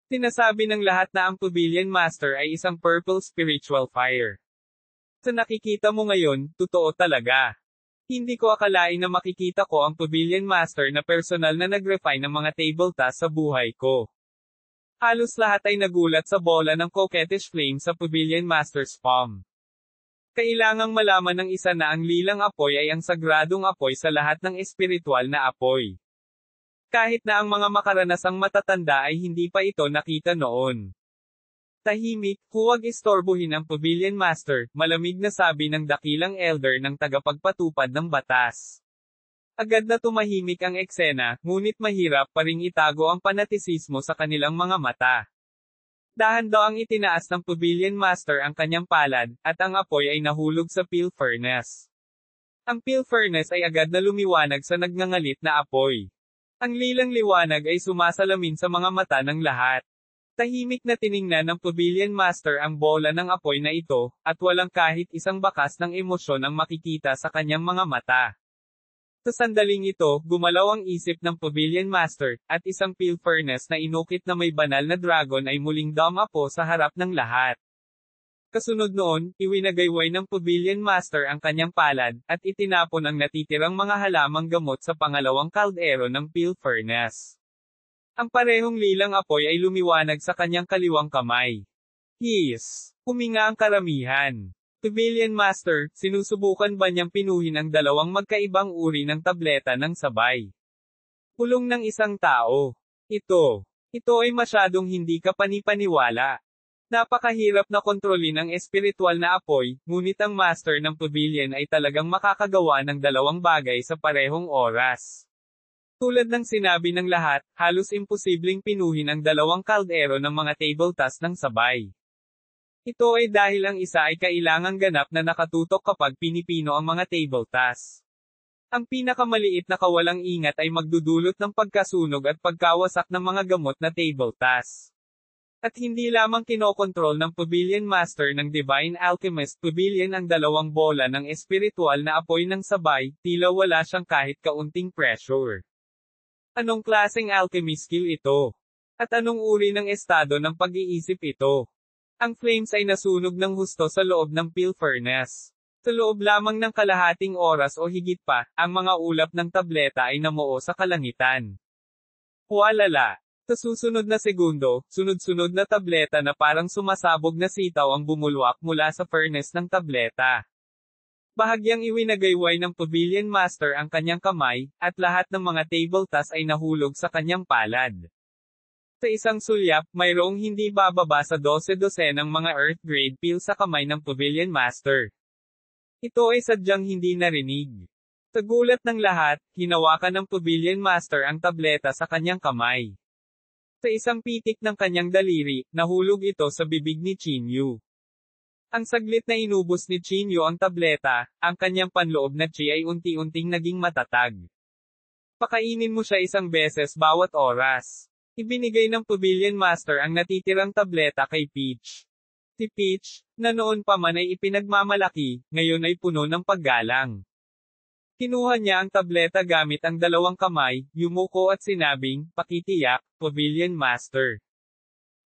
Sinasabi ng lahat na ang Pavilion Master ay isang purple spiritual fire. Sa nakikita mo ngayon, totoo talaga. Hindi ko akalain na makikita ko ang Pavilion Master na personal na nag-refine ng mga tabletop sa buhay ko. Halos lahat ay nagulat sa bola ng coquettish flame sa Pavilion Master's palm. Kailangang malaman ng isa na ang lilang apoy ay ang sagradong apoy sa lahat ng espiritual na apoy. Kahit na ang mga makaranasang matatanda ay hindi pa ito nakita noon. Tahimik, huwag istorbohin ang Pavilion Master, malamig na sabi ng dakilang elder ng tagapagpatupad ng batas. Agad na tumahimik ang eksena, ngunit mahirap pa ring itago ang panatisismo sa kanilang mga mata. Dahan daw ang itinaas ng Pavilion Master ang kanyang palad, at ang apoy ay nahulog sa peel furnace. Ang peel furnace ay agad na lumiwanag sa nagngangalit na apoy. Ang lilang liwanag ay sumasalamin sa mga mata ng lahat. Tahimik na tiningnan ng Pavilion Master ang bola ng apoy na ito, at walang kahit isang bakas ng emosyon ang makikita sa kanyang mga mata. Sa sandaling ito, gumalaw ang isip ng Pavilion Master, at isang peel furnace na inukit na may banal na dragon ay muling dumapo sa harap ng lahat. Kasunod noon, iwinagayway ng Pavilion Master ang kanyang palad, at itinapon ang natitirang mga halamang gamot sa pangalawang kaldero ng peel furnace. Ang parehong lilang apoy ay lumiwanag sa kanyang kaliwang kamay. Huminga ang karamihan. Pavilion Master, sinusubukan ba niyang pinuhin ang dalawang magkaibang uri ng tableta ng sabay? Pulong ng isang tao. Ito ay masyadong hindi ka panipaniwala. Napakahirap na kontrolin ang espiritual na apoy, ngunit ang master ng Pavilion ay talagang makakagawa ng dalawang bagay sa parehong oras. Tulad ng sinabi ng lahat, halos imposibleng pinuhin ang dalawang kaldero ng mga tabletas ng sabay. Ito ay dahil ang isa ay kailangang ganap na nakatutok kapag pinipino ang mga tabletas. Ang pinakamaliit na kawalang ingat ay magdudulot ng pagkasunog at pagkawasak ng mga gamot na tabletas. At hindi lamang kinokontrol ng Pavilion Master ng Divine Alchemist Pavilion ang dalawang bola ng espiritual na apoy ng sabay, tila wala siyang kahit kaunting pressure. Anong klaseng alchemy skill ito? At anong uri ng estado ng pag-iisip ito? Ang flames ay nasunog ng husto sa loob ng peel furnace. Sa loob lamang ng kalahating oras o higit pa, ang mga ulap ng tableta ay namuo sa kalangitan. Hualala! Sa susunod na segundo, sunod-sunod na tableta na parang sumasabog na sitaw ang bumulwak mula sa furnace ng tableta. Bahagyang iwinagayway ng Pavilion Master ang kanyang kamay, at lahat ng mga tabletas ay nahulog sa kanyang palad. Sa isang sulyap, mayroong hindi bababa sa 12 ng mga Earth Grade peel sa kamay ng Pavilion Master. Ito ay sadyang hindi narinig. Sa gulat ng lahat, hinawakan ng Pavilion Master ang tableta sa kanyang kamay. Sa isang pitik ng kanyang daliri, nahulog ito sa bibig ni Chinyu. Ang saglit na inubos ni Chinyu ang tableta, ang kanyang panloob na chi ay unti-unting naging matatag. Pakainin mo siya isang beses bawat oras. Ibinigay ng Pavilion Master ang natitirang tableta kay Peach. Si Peach, na noon pa man ay ipinagmamalaki, ngayon ay puno ng paggalang. Kinuha niya ang tableta gamit ang dalawang kamay, yumuko at sinabing, pakitiyak, Pavilion Master.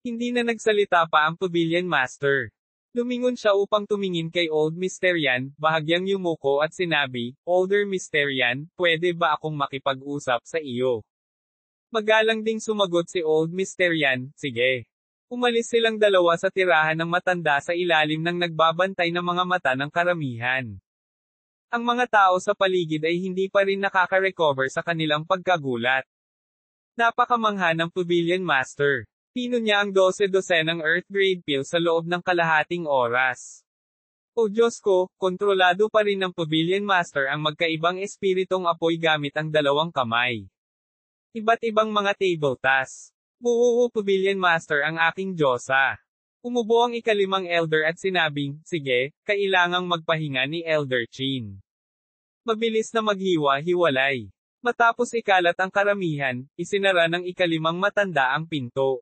Hindi na nagsalita pa ang Pavilion Master. Lumingon siya upang tumingin kay Old Mysterian, bahagyang yumuko at sinabi, Older Mysterian, pwede ba akong makipag-usap sa iyo? Magalang ding sumagot si Old Mysterian, sige. Umalis silang dalawa sa tirahan ng matanda sa ilalim ng nagbabantay na mga mata ng karamihan. Ang mga tao sa paligid ay hindi pa rin nakaka-recover sa kanilang pagkagulat. Napakamangha ng Pavilion Master. Pino niya ang 12 ng Earth Grade peel sa loob ng kalahating oras. O Diyos ko, kontrolado pa rin ng Pavilion Master ang magkaibang espiritong apoy gamit ang dalawang kamay. Iba't ibang mga tabletas. Buo Pavilion Master ang aking Diyosa. Umubo ang ikalimang elder at sinabing, sige, kailangang magpahinga ni Elder Chin. Mabilis na maghiwa-hiwalay. Matapos ikalat ang karamihan, isinara ng ikalimang matanda ang pinto.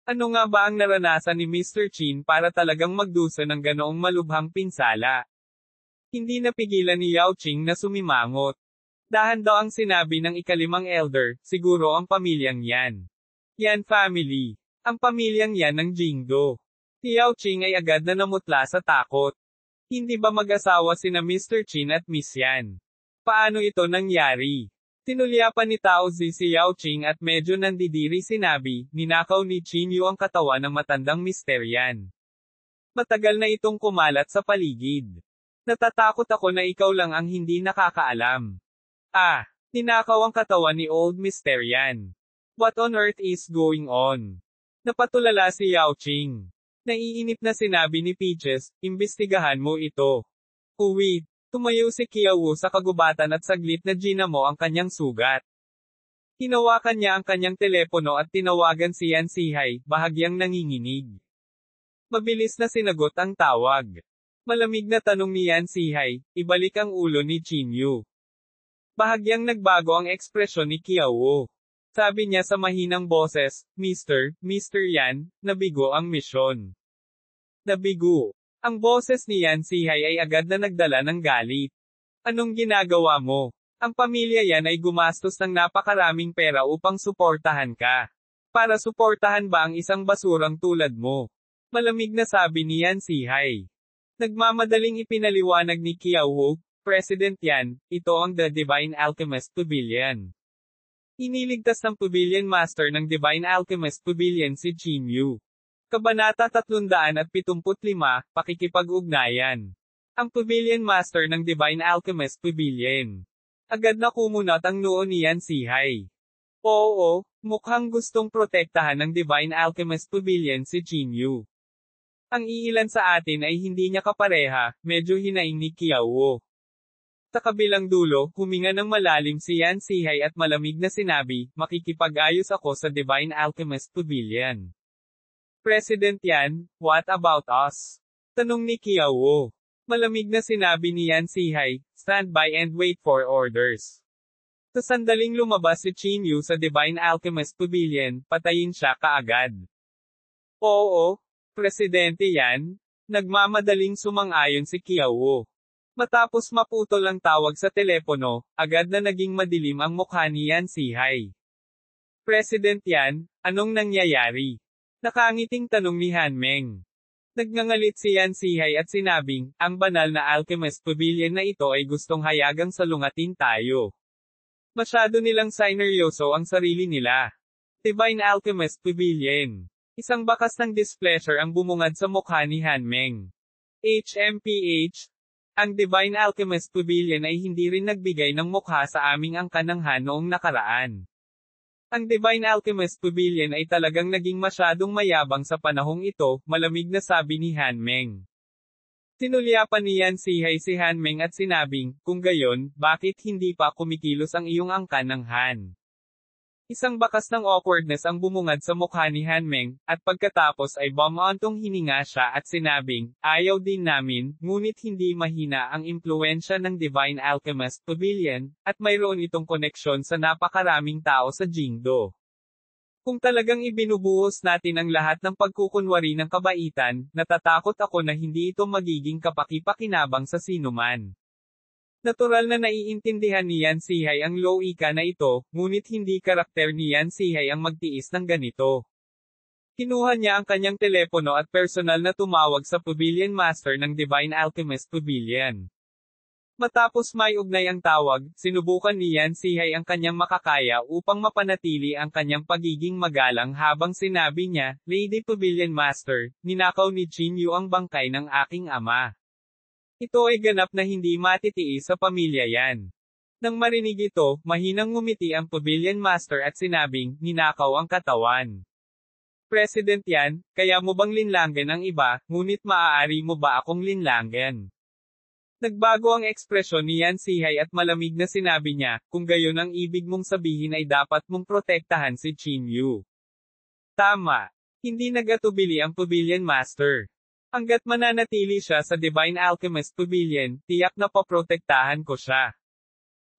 Ano nga ba ang naranasan ni Mr. Chin para talagang magdusa ng ganoong malubhang pinsala? Hindi napigilan ni Yao Ching na sumimangot. Dahan daw ang sinabi ng ikalimang elder, siguro ang pamilyang yan. Yan family. Ang pamilyang yan ng Jingdo. Si Yao Ching ay agad na namutla sa takot. Hindi ba mag-asawa sina Mr. Chin at Miss Yan? Paano ito nangyari? Tinulyapan ni Tao Zi si Yao Ching at medyo nandidiri sinabi, ninakaw ni Chinyu ang katawan ng matandang Mysterian. Matagal na itong kumalat sa paligid. Natatakot ako na ikaw lang ang hindi nakakaalam. Ninakaw ang katawan ni Old Mysterian. What on earth is going on? Napatulala si Yao Ching. Naiinip na sinabi ni Peaches, imbestigahan mo ito. Uwit, tumayo si Kiawo sa kagubatan at saglit na ginamo ang kanyang sugat. Hinawakan niya ang kanyang telepono at tinawagan si Yan Sihay, bahagyang nanginginig. Mabilis na sinagot ang tawag. Malamig na tanong ni Yan Sihay, ibalik ang ulo ni Chinyu. Bahagyang nagbago ang ekspresyon ni Kiawo. Sabi niya sa mahinang boses, Mr. Yan, nabigo ang misyon. Nabigo. Ang boses ni Yan Sihay ay agad na nagdala ng galit. Anong ginagawa mo? Ang pamilya yan ay gumastos ng napakaraming pera upang suportahan ka. Para suportahan ba ang isang basurang tulad mo? Malamig na sabi ni Yan Sihay. Nagmamadaling ipinaliwanag ni Kiawo, President Yan, ito ang The Divine Alchemist Pavilion. Iniligtas ng Pavilion Master ng Divine Alchemist Pavilion si Chinyu. Kabanata 375, Pakikipag-ugnayan. Ang Pavilion Master ng Divine Alchemist Pavilion. Agad na kumunat ang noo ni Yan Sihay. Oo, mukhang gustong protektahan ng Divine Alchemist Pavilion si Chinyu. Ang iilan sa atin ay hindi niya kapareha, medyo hinaing ni Kiawo. Sa kabilang dulo, huminga ng malalim si Yan Sihay at malamig na sinabi, makikipag-ayos ako sa Divine Alchemist Pavilion. President Yan, what about us? Tanong ni Kiawo. Malamig na sinabi ni Yan Sihay, stand by and wait for orders. Sa sandaling lumabas si Chinyu sa Divine Alchemist Pavilion, patayin siya kaagad. Oo, Presidente Yan, nagmamadaling sumang-ayon si Kiawo. Matapos maputol ang tawag sa telepono, agad na naging madilim ang mukha ni Yan Sihay. President Yan, anong nangyayari? Nakangiting tanong ni Han Meng. Nagngangalit si Yan Sihay at sinabing, ang banal na Alchemist Pavilion na ito ay gustong hayagang salungatin tayo. Masyado nilang sineryoso ang sarili nila. Divine Alchemist Pavilion. Isang bakas ng displeasure ang bumungad sa mukha ni Han Meng. HMPH, ang Divine Alchemist Pavilion ay hindi rin nagbigay ng mukha sa aming angkananghan noong nakaraan. Ang Divine Alchemist Pavilion ay talagang naging masyadong mayabang sa panahong ito, malamig na sabi ni Han Meng. Sinulyapan ni Yan Sihay si Han Meng at sinabing, kung gayon, bakit hindi pa kumikilos ang iyong angkananghan? Isang bakas ng awkwardness ang bumungad sa mukha ni Han Meng, at pagkatapos ay bumantong hininga siya at sinabing, ayaw din namin, ngunit hindi mahina ang impluensya ng Divine Alchemist Pavilion, at mayroon itong koneksyon sa napakaraming tao sa Jingdo. Kung talagang ibinubuhos natin ang lahat ng pagkukunwari ng kabaitan, natatakot ako na hindi ito magiging kapaki-pakinabang sa sinuman. Natural na naiintindihan ni Yan Sihay ang loika na ito, ngunit hindi karakter ni Yan Sihay ang magtiis ng ganito. Kinuha niya ang kanyang telepono at personal na tumawag sa Pavilion Master ng Divine Alchemist Pavilion. Matapos may ugnay ang tawag, sinubukan ni Yan Sihay ang kanyang makakaya upang mapanatili ang kanyang pagiging magalang habang sinabi niya, Lady Pavilion Master, ninakaw ni Chinyu ang bangkay ng aking ama. Ito ay ganap na hindi matitiis sa pamilya yan. Nang marinig ito, mahinang ngumiti ang Pavilion Master at sinabing, ninakaw ang katawan. President Yan, kaya mo bang linlangan ang iba, ngunit maaari mo ba akong linlangan? Nagbago ang ekspresyon ni Yan Sihay at malamig na sinabi niya, kung gayon ang ibig mong sabihin ay dapat mong protektahan si Chinyu. Tama. Hindi nagatubili ang Pavilion Master. Hanggat mananatili siya sa Divine Alchemist Pavilion, tiyak na paprotektahan ko siya.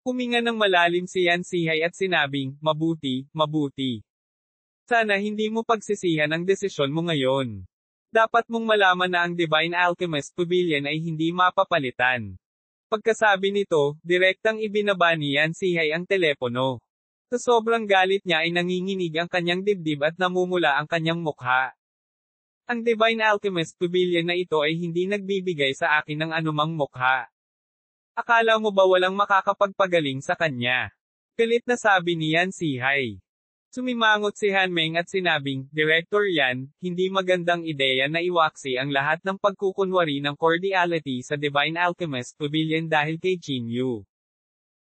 Huminga ng malalim si Yan Sihay at sinabing, mabuti, mabuti. Sana hindi mo pagsisihan ang desisyon mo ngayon. Dapat mong malaman na ang Divine Alchemist Pavilion ay hindi mapapalitan. Pagkasabi nito, direktang ibinaba ni Yan Sihay ang telepono. Sa sobrang galit niya ay nanginginig ang kanyang dibdib at namumula ang kanyang mukha. Ang Divine Alchemist Pavilion na ito ay hindi nagbibigay sa akin ng anumang mukha. Akala mo ba walang makakapagpagaling sa kanya? Galit na sabi ni Yan Sihay. Sumimangot si Han Meng at sinabing, Director Yan, hindi magandang ideya na iwaksi ang lahat ng pagkukunwari ng cordiality sa Divine Alchemist Pavilion dahil kay Chinyu.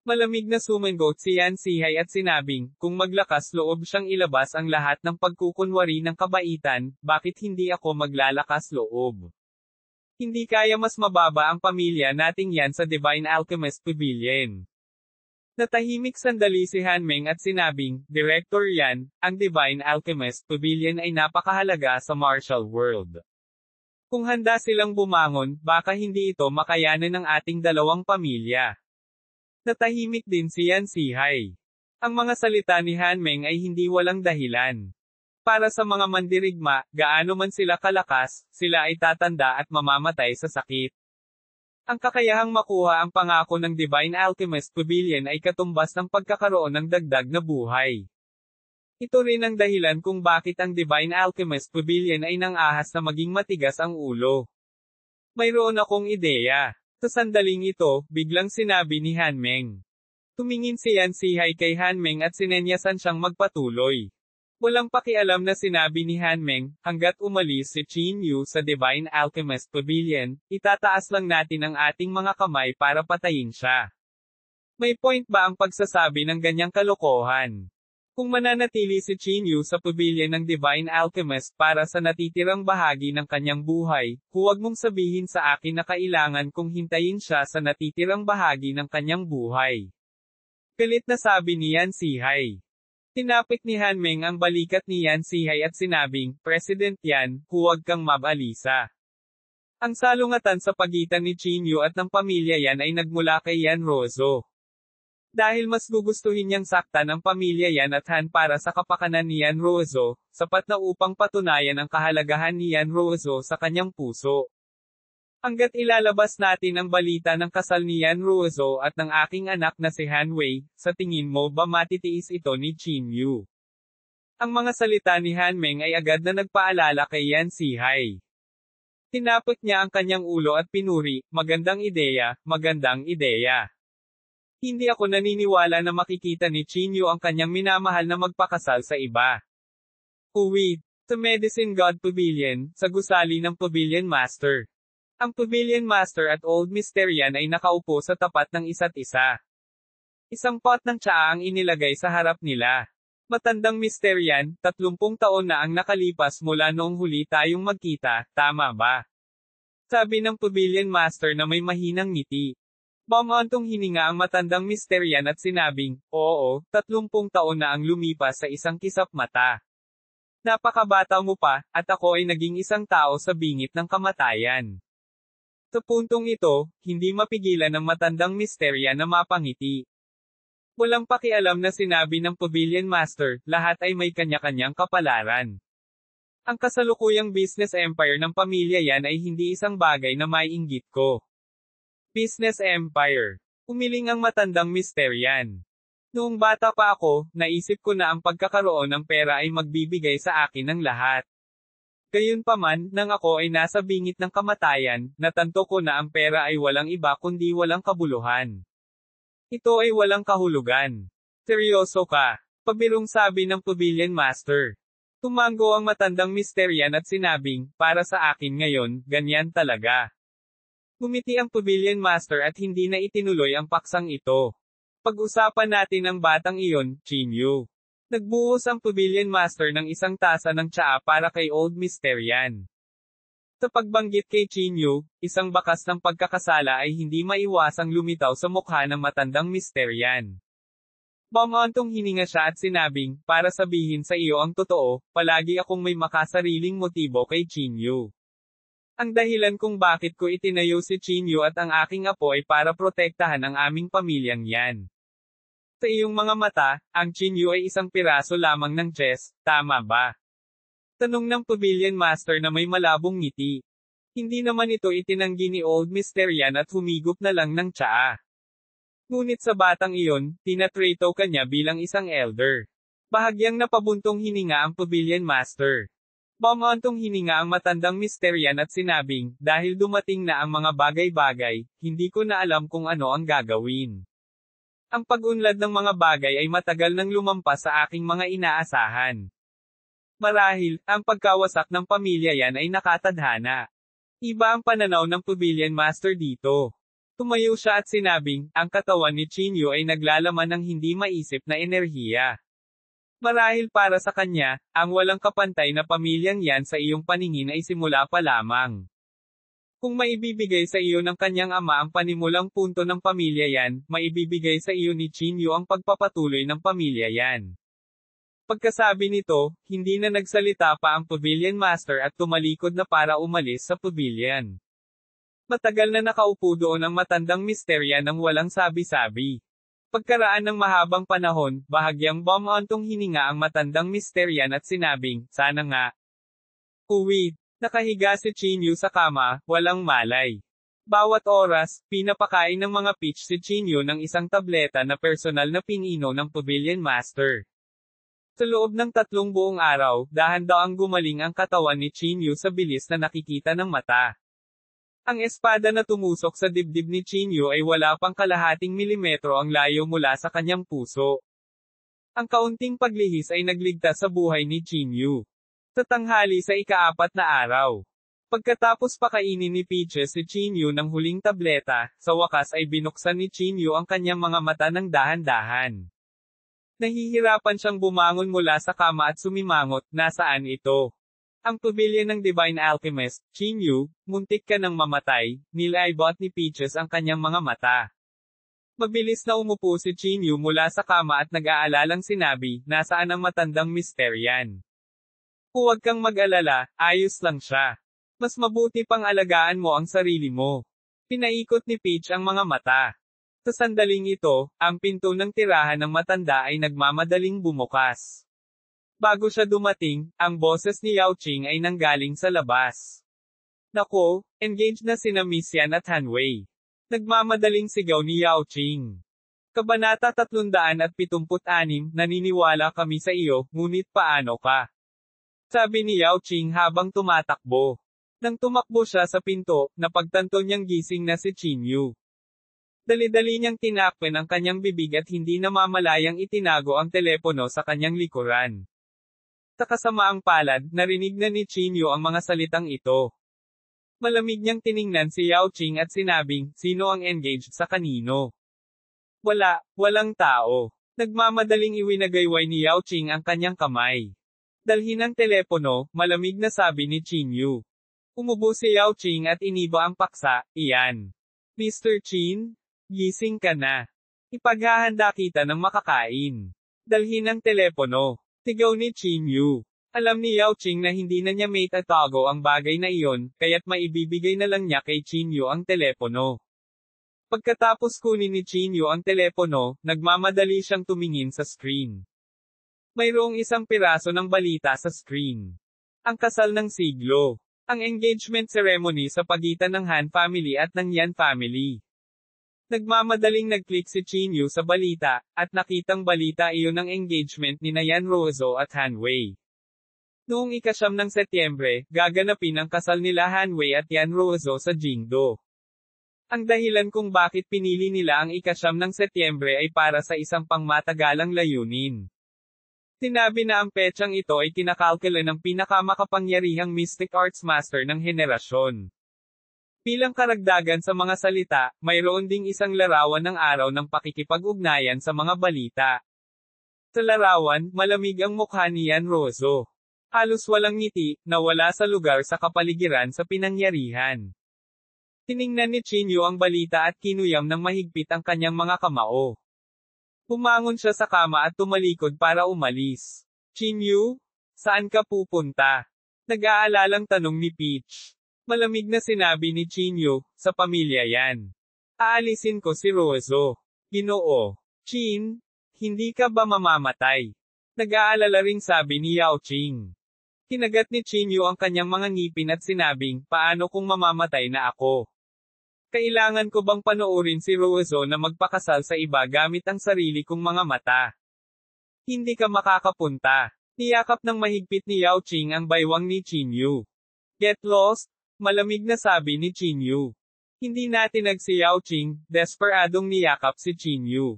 Malamig na sumagot si Yan Sihay at sinabing, kung maglakas loob siyang ilabas ang lahat ng pagkukunwari ng kabaitan, bakit hindi ako maglalakas loob? Hindi kaya mas mababa ang pamilya nating yan sa Divine Alchemist Pavilion. Natahimik sandali si Hanmeng at sinabing, Director Yan, ang Divine Alchemist Pavilion ay napakahalaga sa martial world. Kung handa silang bumangon, baka hindi ito makayanan ng ating dalawang pamilya. Natahimik din si Yan Sihay. Ang mga salita ni Hanmeng ay hindi walang dahilan. Para sa mga mandirigma, gaano man sila kalakas, sila ay tatanda at mamamatay sa sakit. Ang kakayahang makuha ang pangako ng Divine Alchemist Pavilion ay katumbas ng pagkakaroon ng dagdag na buhay. Ito rin ang dahilan kung bakit ang Divine Alchemist Pavilion ay nang-ahas na maging matigas ang ulo. Mayroon akong ideya. Sa sandaling ito, biglang sinabi ni Hanmeng. Tumingin si Yan Sihay kay Hanmeng at sinenyasan siyang magpatuloy. Walang pakialam na sinabi ni Hanmeng, hanggat umalis si Qin Yu sa Divine Alchemist Pavilion, itataas lang natin ang ating mga kamay para patayin siya. May point ba ang pagsasabi ng ganyang kalokohan? Kung mananatili si Qin Yu sa pavilion ng Divine Alchemist para sa natitirang bahagi ng kanyang buhay, huwag mong sabihin sa akin na kailangan kong hintayin siya sa natitirang bahagi ng kanyang buhay. Galit na sabi ni Yan Sihay. Tinapik ni Hanmeng ang balikat ni Yan Sihay at sinabing, President Yan, huwag kang mabalisa. Ang salungatan sa pagitan ni Qin Yu at ng pamilya Yan ay nagmula kay Yan Rozo. Dahil mas gugustuhin niyang saktan ang pamilya Yan at Han para sa kapakanan ni Yan Rozo, sapat na upang patunayan ang kahalagahan ni Yan Rozo sa kanyang puso. Hanggat ilalabas natin ang balita ng kasal ni Yan Rozo at ng aking anak na si Han Wei, sa tingin mo ba matitiis ito ni Qin Yu? Ang mga salita ni Hanmeng ay agad na nagpaalala kay Yan Sihay. Tinapik niya ang kanyang ulo at pinuri, magandang ideya, magandang ideya. Hindi ako naniniwala na makikita ni Qin Yu ang kanyang minamahal na magpakasal sa iba. Uwi, sa Medicine God Pavilion, sa gusali ng Pavilion Master. Ang Pavilion Master at Old Mysterian ay nakaupo sa tapat ng isa't isa. Isang pot ng tsaa ang inilagay sa harap nila. Matandang Mysterian, 30 taon na ang nakalipas mula noong huli tayong magkita, tama ba? Sabi ng Pavilion Master na may mahinang ngiti. Bumantong hininga ang matandang Mysterian at sinabing, oo, 30 taon na ang lumipas sa isang kisap mata. Napakabata mo pa, at ako ay naging isang tao sa bingit ng kamatayan. Sa puntong ito, hindi mapigilan ng matandang Mysterian na mapangiti. Walang pakialam na sinabi ng Pavilion Master, lahat ay may kanya-kanyang kapalaran. Ang kasalukuyang business empire ng pamilya Yan ay hindi isang bagay na maiinggit ko. Business empire. Umiling ang matandang Mysterian. Noong bata pa ako, naisip ko na ang pagkakaroon ng pera ay magbibigay sa akin ng lahat. Gayunpaman, nang ako ay nasa bingit ng kamatayan, natanto ko na ang pera ay walang iba kundi walang kabuluhan. Ito ay walang kahulugan. Seryoso ka? Pabirong sabi ng Pavilion Master. Tumango ang matandang Mysterian at sinabing, para sa akin ngayon, ganyan talaga. Ngumiti ang Pavilion Master at hindi na itinuloy ang paksang ito. Pag-usapan natin ang batang iyon, Qin Yu. Nagbuhos ang Pavilion Master ng isang tasa ng tsaa para kay Old Mysterian. Sa pagbanggit kay Qin Yu, isang bakas ng pagkakasala ay hindi maiwasang lumitaw sa mukha ng matandang Mysterian. Bumantong hininga siya at sinabing, para sabihin sa iyo ang totoo, palagi akong may makasariling motibo kay Qin Yu. Ang dahilan kung bakit ko itinayo si Qin Yu at ang aking apo ay para protektahan ang aming pamilyang Yan. Sa iyong mga mata, ang Qin Yu ay isang piraso lamang ng chess, tama ba? Tanong ng Pavilion Master na may malabong ngiti. Hindi naman ito itinanggi ni Old Mysterian at humigop na lang ng tsaa. Ngunit sa batang iyon, tinatrato kanya bilang isang elder. Bahagyang napabuntong hininga ang Pavilion Master. Bumantong hininga ang matandang Mysterian at sinabing, dahil dumating na ang mga bagay-bagay, hindi ko na alam kung ano ang gagawin. Ang pag-unlad ng mga bagay ay matagal nang lumampas sa aking mga inaasahan. Marahil, ang pagkawasak ng pamilya Yan ay nakatadhana. Iba ang pananaw ng Pavilion Master dito. Tumayo siya at sinabing, ang katawan ni Chinyu ay naglalaman ng hindi maisip na enerhiya. Marahil para sa kanya, ang walang kapantay na pamilyang yan sa iyong paningin ay simula pa lamang. Kung maibibigay sa iyo ng kanyang ama ang panimulang punto ng pamilya yan, maibibigay sa iyo ni Chinyu ang pagpapatuloy ng pamilya yan. Pagkasabi nito, hindi na nagsalita pa ang pavilion master at tumalikod na para umalis sa pavilion. Matagal na nakaupo doon ang matandang misterya nang walang sabi-sabi. Pagkaraan ng mahabang panahon, bahagyang bumantong hininga ang matandang misteryan at sinabing, sana nga. Uwi, nakahiga si Chinyu sa kama, walang malay. Bawat oras, pinapakain ng mga peach si Chinyu ng isang tableta na personal na pinino ng pavilion master. Sa loob ng 3 buong araw, dahan-daang gumaling ang katawan ni Chinyu sa bilis na nakikita ng mata. Ang espada na tumusok sa dibdib ni Chinyu ay wala pang kalahating milimetro ang layo mula sa kanyang puso. Ang kaunting paglihis ay nagligtas sa buhay ni Chinyu. Sa tanghali sa ika-4 na araw. Pagkatapos pakainin ni Peaches si Chinyu ng huling tableta, sa wakas ay binuksan ni Chinyu ang kanyang mga mata ng dahan-dahan. Nahihirapan siyang bumangon mula sa kama at sumimangot, nasaan ito? Ang pavilion ng Divine Alchemist, Chinyu, muntik ka nang mamatay, nilaibot ni Peaches ang kanyang mga mata. Mabilis na umupo si Chinyu mula sa kama at nag-aalalang sinabi, nasaan ang matandang misteryan? Huwag kang mag-alala, ayos lang siya. Mas mabuti pang alagaan mo ang sarili mo. Pinaikot ni Peach ang mga mata. Sa sandaling ito, ang pinto ng tirahan ng matanda ay nagmamadaling bumukas. Bago siya dumating, ang boses ni Yao Qing ay nanggaling sa labas. Nako, engaged na sina Miss Yan at Han Wei. Nagmamadaling sigaw ni Yao Qing. Kabanata 376, naniniwala kami sa iyo, ngunit paano ka? Sabi ni Yao Qing habang tumatakbo. Nang tumakbo siya sa pinto, napagtanto niyang gising na si Chinyu. Dali-dali niyang tinakpan ang kanyang bibig at hindi namamalayang itinago ang telepono sa kanyang likuran. Sa kasamaang palad, narinig na ni Chinyu ang mga salitang ito. Malamig niyang tiningnan si Yao Qing at sinabing, sino ang engaged sa kanino? Walang tao. Nagmamadaling iwinagayway ni Yao Qing ang kanyang kamay. Dalhin ang telepono, malamig na sabi ni Chinyu. Umubo si Yao Qing at iniba ang paksa, iyan. Mr. Qin, gising ka na. Ipaghahanda kita ng makakain. Dalhin ang telepono. Sigaw ni Chinyu. Alam ni Yao Qing na hindi na niya maitatago ang bagay na iyon, kaya't maibibigay na lang niya kay Chinyu ang telepono. Pagkatapos kunin ni Chinyu ang telepono, nagmamadali siyang tumingin sa screen. Mayroong isang piraso ng balita sa screen. Ang kasal ng siglo. Ang engagement ceremony sa pagitan ng Han family at ng Yan family. Nagmamadaling nag-click si Chinyu sa balita, at nakitang balita iyon ng engagement ni Yan Rozo at Han Wei. Noong ika-9 ng Setyembre, gaganapin ang kasal nila Han Wei at Yan Rozo sa Jingdo. Ang dahilan kung bakit pinili nila ang ika-9 ng Setyembre ay para sa isang pangmatagalang layunin. Sinabi na ang petsang ito ay kinakalkula ng pinakamakapangyarihang mystic arts master ng henerasyon. Bilang karagdagan sa mga salita, mayroon ding isang larawan ng araw ng pakikipag-ugnayan sa mga balita. Sa larawan, malamig ang mukha ni Yan Rozo. Halos walang ngiti, nawala sa lugar sa kapaligiran sa pinangyarihan. Tiningnan ni Chinyu ang balita at kinuyam ng mahigpit ang kanyang mga kamao. Bumangon siya sa kama at tumalikod para umalis. Chinyu? Saan ka pupunta? Nag-aalalang tanong ni Peach. Malamig na sinabi ni Chinyu, sa pamilya yan. Aalisin ko si Rozo. Ginoo. Chin, hindi ka ba mamamatay? Nag-aalala ring sabi ni Yao Qing. Kinagat ni Chinyu ang kanyang mga ngipin at sinabing, paano kung mamamatay na ako? Kailangan ko bang panoorin si Rozo na magpakasal sa iba gamit ang sarili kong mga mata? Hindi ka makakapunta. Niyakap ng mahigpit ni Yao Qing ang baywang ni Chinyu. Get lost? Malamig na sabi ni Chinyu. Hindi natinag si Yao Qing, desperadong niyakap si Chinyu.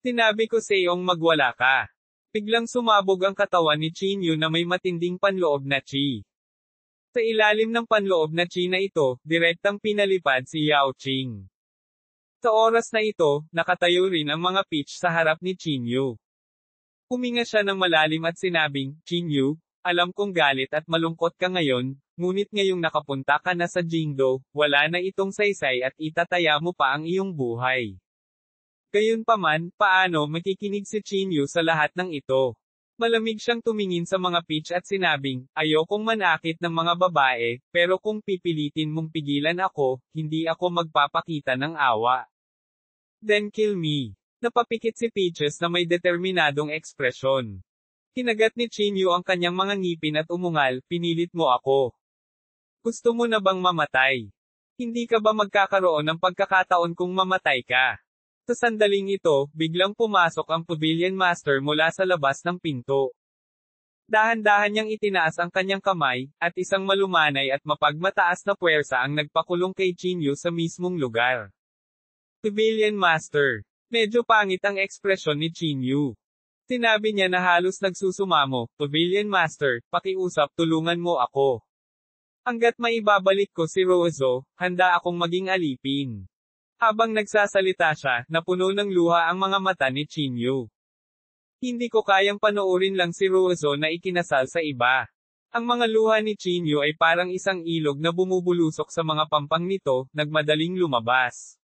Sinabi ko sa iyong magwala ka. Biglang sumabog ang katawan ni Chinyu na may matinding panloob na chi. Sa ilalim ng panloob na chi na ito, direktang pinalipad si Yao Qing. Sa oras na ito, nakatayo rin ang mga Peach sa harap ni Chinyu. Huminga siya ng malalim at sinabing, Chinyu, alam kong galit at malungkot ka ngayon, ngunit ngayong nakapunta ka na sa Jingdo, wala na itong saysay at itataya mo pa ang iyong buhay. Gayunpaman, paano makikinig si Chinyu sa lahat ng ito? Malamig siyang tumingin sa mga Peach at sinabing, ayokong manakit ng mga babae, pero kung pipilitin mong pigilan ako, hindi ako magpapakita ng awa. Then kill me. Napapikit si Peaches na may determinadong ekspresyon. Kinagat ni Chinyu ang kanyang mga ngipin at umungal, pinilit mo ako. Gusto mo na bang mamatay? Hindi ka ba magkakaroon ng pagkakataon kung mamatay ka? Sa sandaling ito, biglang pumasok ang Pavilion Master mula sa labas ng pinto. Dahan-dahan niyang itinaas ang kanyang kamay, at isang malumanay at mapagmataas na puwersa ang nagpakulong kay Chinyu sa mismong lugar. Pavilion Master. Medyo pangit ang ekspresyon ni Chinyu. Sinabi niya na halos nagsusumamo, Pavilion Master, pakiusap tulungan mo ako. Hanggat maibabalik ko si Rozo, handa akong maging alipin. Habang nagsasalita siya, napuno ng luha ang mga mata ni Chinyu. Hindi ko kayang panoorin lang si Rozo na ikinasal sa iba. Ang mga luha ni Chinyu ay parang isang ilog na bumubulusok sa mga pampang nito, nagmadaling lumabas.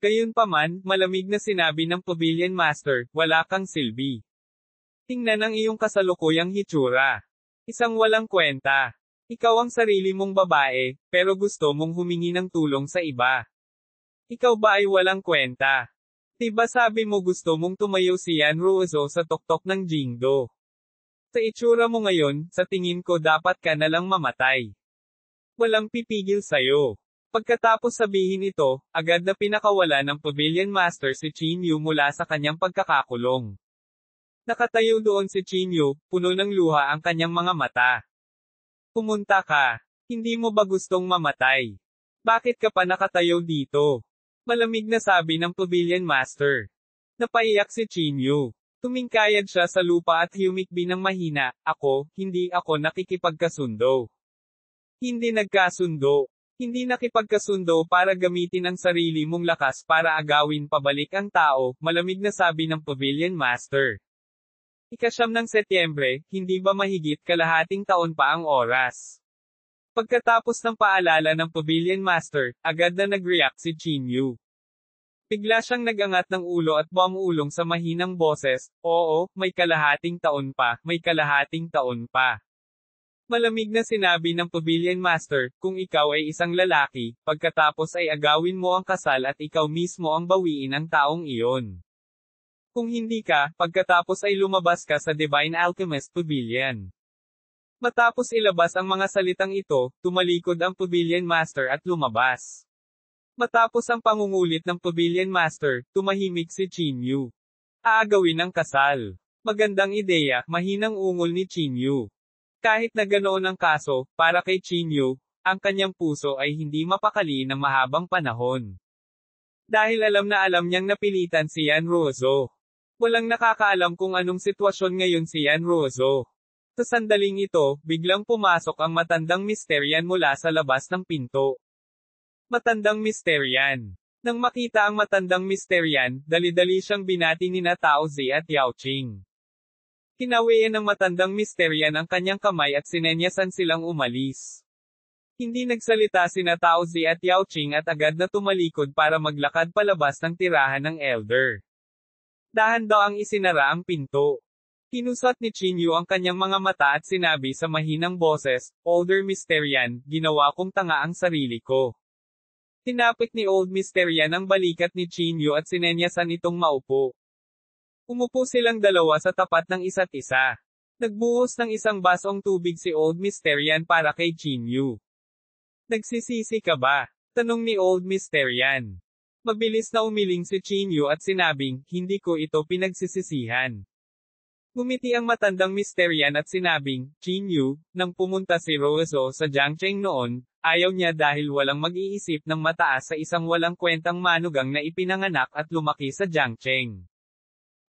Gayunpaman, malamig na sinabi ng Pavilion Master, wala kang silbi. Tingnan ang iyong kasalukuyang hitsura. Isang walang kwenta. Ikaw ang sarili mong babae, pero gusto mong humingi ng tulong sa iba. Ikaw ba ay walang kwenta? Diba sabi mo gusto mong tumayo si Yan Ruozo sa tuktok ng Jingdo? Sa itsura mo ngayon, sa tingin ko dapat ka na lang mamatay. Walang pipigil sayo. Pagkatapos sabihin ito, agad na pinakawala ng Pavilion Master si Chinyu mula sa kanyang pagkakakulong. Nakatayo doon si Chinyu, puno ng luha ang kanyang mga mata. Pumunta ka. Hindi mo ba gustong mamatay? Bakit ka pa nakatayo dito? Malamig na sabi ng Pavilion Master. Napaiyak si Chinyu. Tumingkayad siya sa lupa at humikbi ng mahina, hindi ako nakikipagkasundo. Hindi nagkasundo. Hindi nakipagkasundo para gamitin ang sarili mong lakas para agawin pabalik ang tao, malamig na sabi ng Pavilion Master. Ika-9 ng Setyembre, hindi ba mahigit kalahating taon pa ang oras? Pagkatapos ng paalala ng Pavilion Master, agad na nag-react si Chinyu. Bigla siyang nagangat ng ulo at bumuulong sa mahinang boses, oo, may kalahating taon pa, may kalahating taon pa. Malamig na sinabi ng Pavilion Master, kung ikaw ay isang lalaki, pagkatapos ay agawin mo ang kasal at ikaw mismo ang bawiin ang taong iyon. Kung hindi ka, pagkatapos ay lumabas ka sa Divine Alchemist Pavilion. Matapos ilabas ang mga salitang ito, tumalikod ang Pavilion Master at lumabas. Matapos ang pangungulit ng Pavilion Master, tumahimik si Chinyu. Aagawin ang kasal. Magandang ideya, mahinang ungol ni Chinyu. Kahit na ganoon ang kaso, para kay Chinyu, ang kanyang puso ay hindi mapakali ng mahabang panahon. Dahil alam niyang napilitan si Yan Ruozo. Walang nakakaalam kung anong sitwasyon ngayon si Yan Ruozo. Sa sandaling ito, biglang pumasok ang matandang Mysterian mula sa labas ng pinto. Matandang Mysterian. Nang makita ang matandang Mysterian, dali-dali siyang binati ni Tao Zi at Yao Qing. Kinawian ng matandang Mysterian ang kanyang kamay at sinenyasan silang umalis. Hindi nagsalita sina Tao Zi at Yao Qing at agad na tumalikod para maglakad palabas ng tirahan ng Elder. Dahan daw ang isinara ang pinto. Kinusat ni Chinyu ang kanyang mga mata at sinabi sa mahinang boses, Older Mysterian, ginawa kong tanga ang sarili ko. Tinapik ni Old Mysterian ang balikat ni Chinyu at sinenyasan itong maupo. Umupo silang dalawa sa tapat ng isa't isa. Nagbuhos ng isang basong tubig si Old Mysterian para kay Chinyu. Nagsisisi ka ba? Tanong ni Old Mysterian. Mabilis na umiling si Chinyu at sinabing, hindi ko ito pinagsisisihan. Ngumiti ang matandang Mysterian at sinabing, Chinyu, nang pumunta si Rozo sa Jiangcheng noon, ayaw niya dahil walang mag-iisip ng mataas sa isang walang kwentang manugang na ipinanganak at lumaki sa Jiangcheng.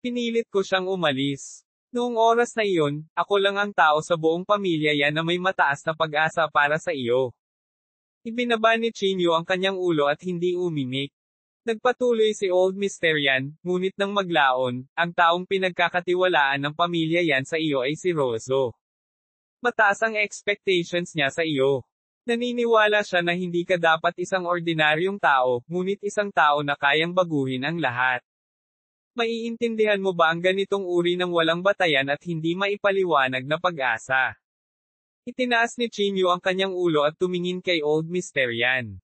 Pinilit ko siyang umalis. Noong oras na iyon, ako lang ang tao sa buong pamilya yan na may mataas na pag-asa para sa iyo. Ibinaba ni Chinyu ang kanyang ulo at hindi umimik. Nagpatuloy si Old Mister Yan, ngunit nang maglaon, ang taong pinagkakatiwalaan ng pamilya yan sa iyo ay si Rozo. Mataas ang expectations niya sa iyo. Naniniwala siya na hindi ka dapat isang ordinaryong tao, ngunit isang tao na kayang baguhin ang lahat. Maiintindihan mo ba ang ganitong uri ng walang batayan at hindi maipaliwanag na pag-asa? Itinaas ni Chinyu ang kanyang ulo at tumingin kay Old Mister Yan.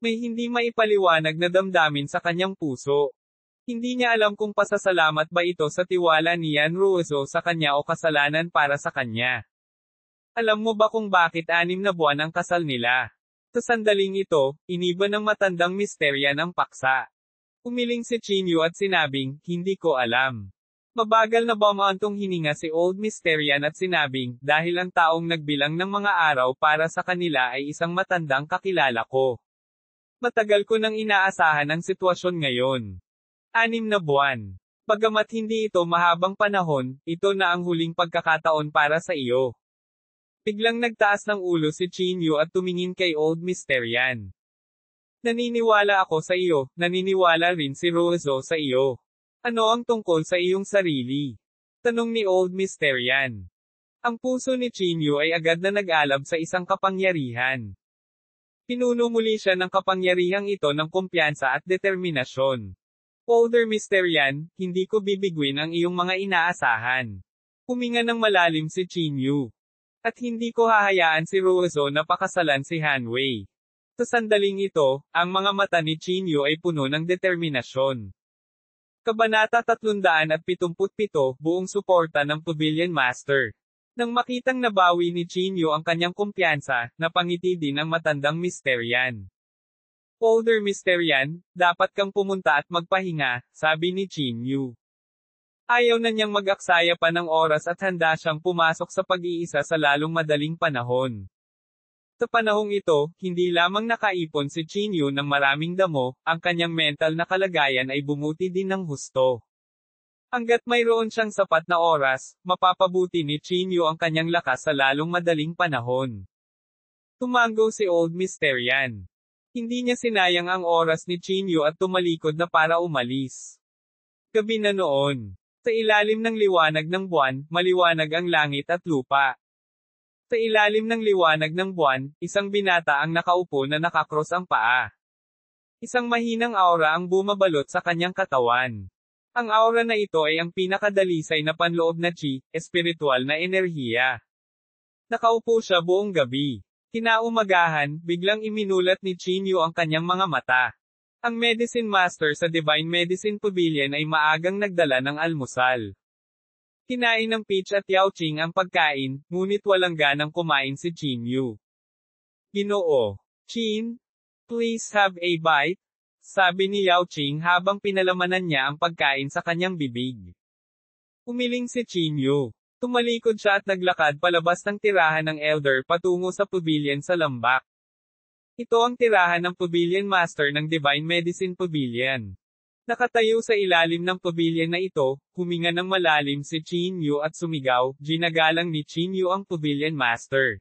May hindi maipaliwanag na damdamin sa kanyang puso. Hindi niya alam kung pasasalamat ba ito sa tiwala ni Yan Ruozo sa kanya o kasalanan para sa kanya. Alam mo ba kung bakit 6 na buwan ang kasal nila? Sa sandaling ito, iniba ng matandang Mister Yan ang paksa. Umiling si Chinyu at sinabing, hindi ko alam. Mabagal na bumaantong hininga si Old Mister Yan at sinabing, dahil ang taong nagbilang ng mga araw para sa kanila ay isang matandang kakilala ko. Matagal ko nang inaasahan ang sitwasyon ngayon. 6 na buwan. Bagamat hindi ito mahabang panahon, ito na ang huling pagkakataon para sa iyo. Biglang nagtaas ng ulo si Chinyu at tumingin kay Old Mister Yan. Naniniwala ako sa iyo, naniniwala rin si Rozo sa iyo. Ano ang tungkol sa iyong sarili? Tanong ni Old Mister Yan. Ang puso ni Chinyu ay agad na nag-alab sa isang kapangyarihan. Pinuno muli siya ng kapangyarihang ito ng kumpiyansa at determinasyon. Older Mister Yan, hindi ko bibigwin ang iyong mga inaasahan. Huminga ng malalim si Chinyu. At hindi ko hahayaan si Rozo na pakasalan si Hanwei. Sa sandaling ito, ang mga mata ni Chinyu ay puno ng determinasyon. Kabanata 377, buong suporta ng Pavilion Master. Nang makitang nabawi ni Chinyu ang kanyang kumpiyansa, napangiti din ang matandang Mister Yan. Older Mister Yan, dapat kang pumunta at magpahinga, sabi ni Chinyu. Ayaw na niyang mag-aksaya pa ng oras at handa siyang pumasok sa pag-iisa sa lalong madaling panahon. Sa panahong ito, hindi lamang nakaipon si Chinyu ng maraming damo, ang kanyang mental na kalagayan ay bumuti din ng husto. Hanggat mayroon siyang sapat na oras, mapapabuti ni Chinyu ang kanyang lakas sa lalong madaling panahon. Tumango si Old Mister Yan. Hindi niya sinayang ang oras ni Chinyu at tumalikod na para umalis. Gabi na noon. Sa ilalim ng liwanag ng buwan, maliwanag ang langit at lupa. Sa ilalim ng liwanag ng buwan, isang binata ang nakaupo na nakakross ang paa. Isang mahinang aura ang bumabalot sa kanyang katawan. Ang aura na ito ay ang pinakadalisay na panloob na chi, espiritual na enerhiya. Nakaupo siya buong gabi. Kinaumagahan, biglang iminulat ni Chinyu ang kanyang mga mata. Ang Medicine Master sa Divine Medicine Pavilion ay maagang nagdala ng almusal. Kinain ng Peach at Yao Ching ang pagkain, ngunit walang ganang kumain si Chinyu. Ginoo. Chin, please have a bite? Sabi ni Yao Ching habang pinalamanan niya ang pagkain sa kanyang bibig. Umiling si Chinyu. Tumalikod siya at naglakad palabas ng tirahan ng Elder patungo sa pavilion sa lambak. Ito ang tirahan ng Pavilion Master ng Divine Medicine Pavilion. Nakatayo sa ilalim ng pavilion na ito, huminga ng malalim si Chinyu at sumigaw, ginagalang ni Chinyu ang Pavilion Master.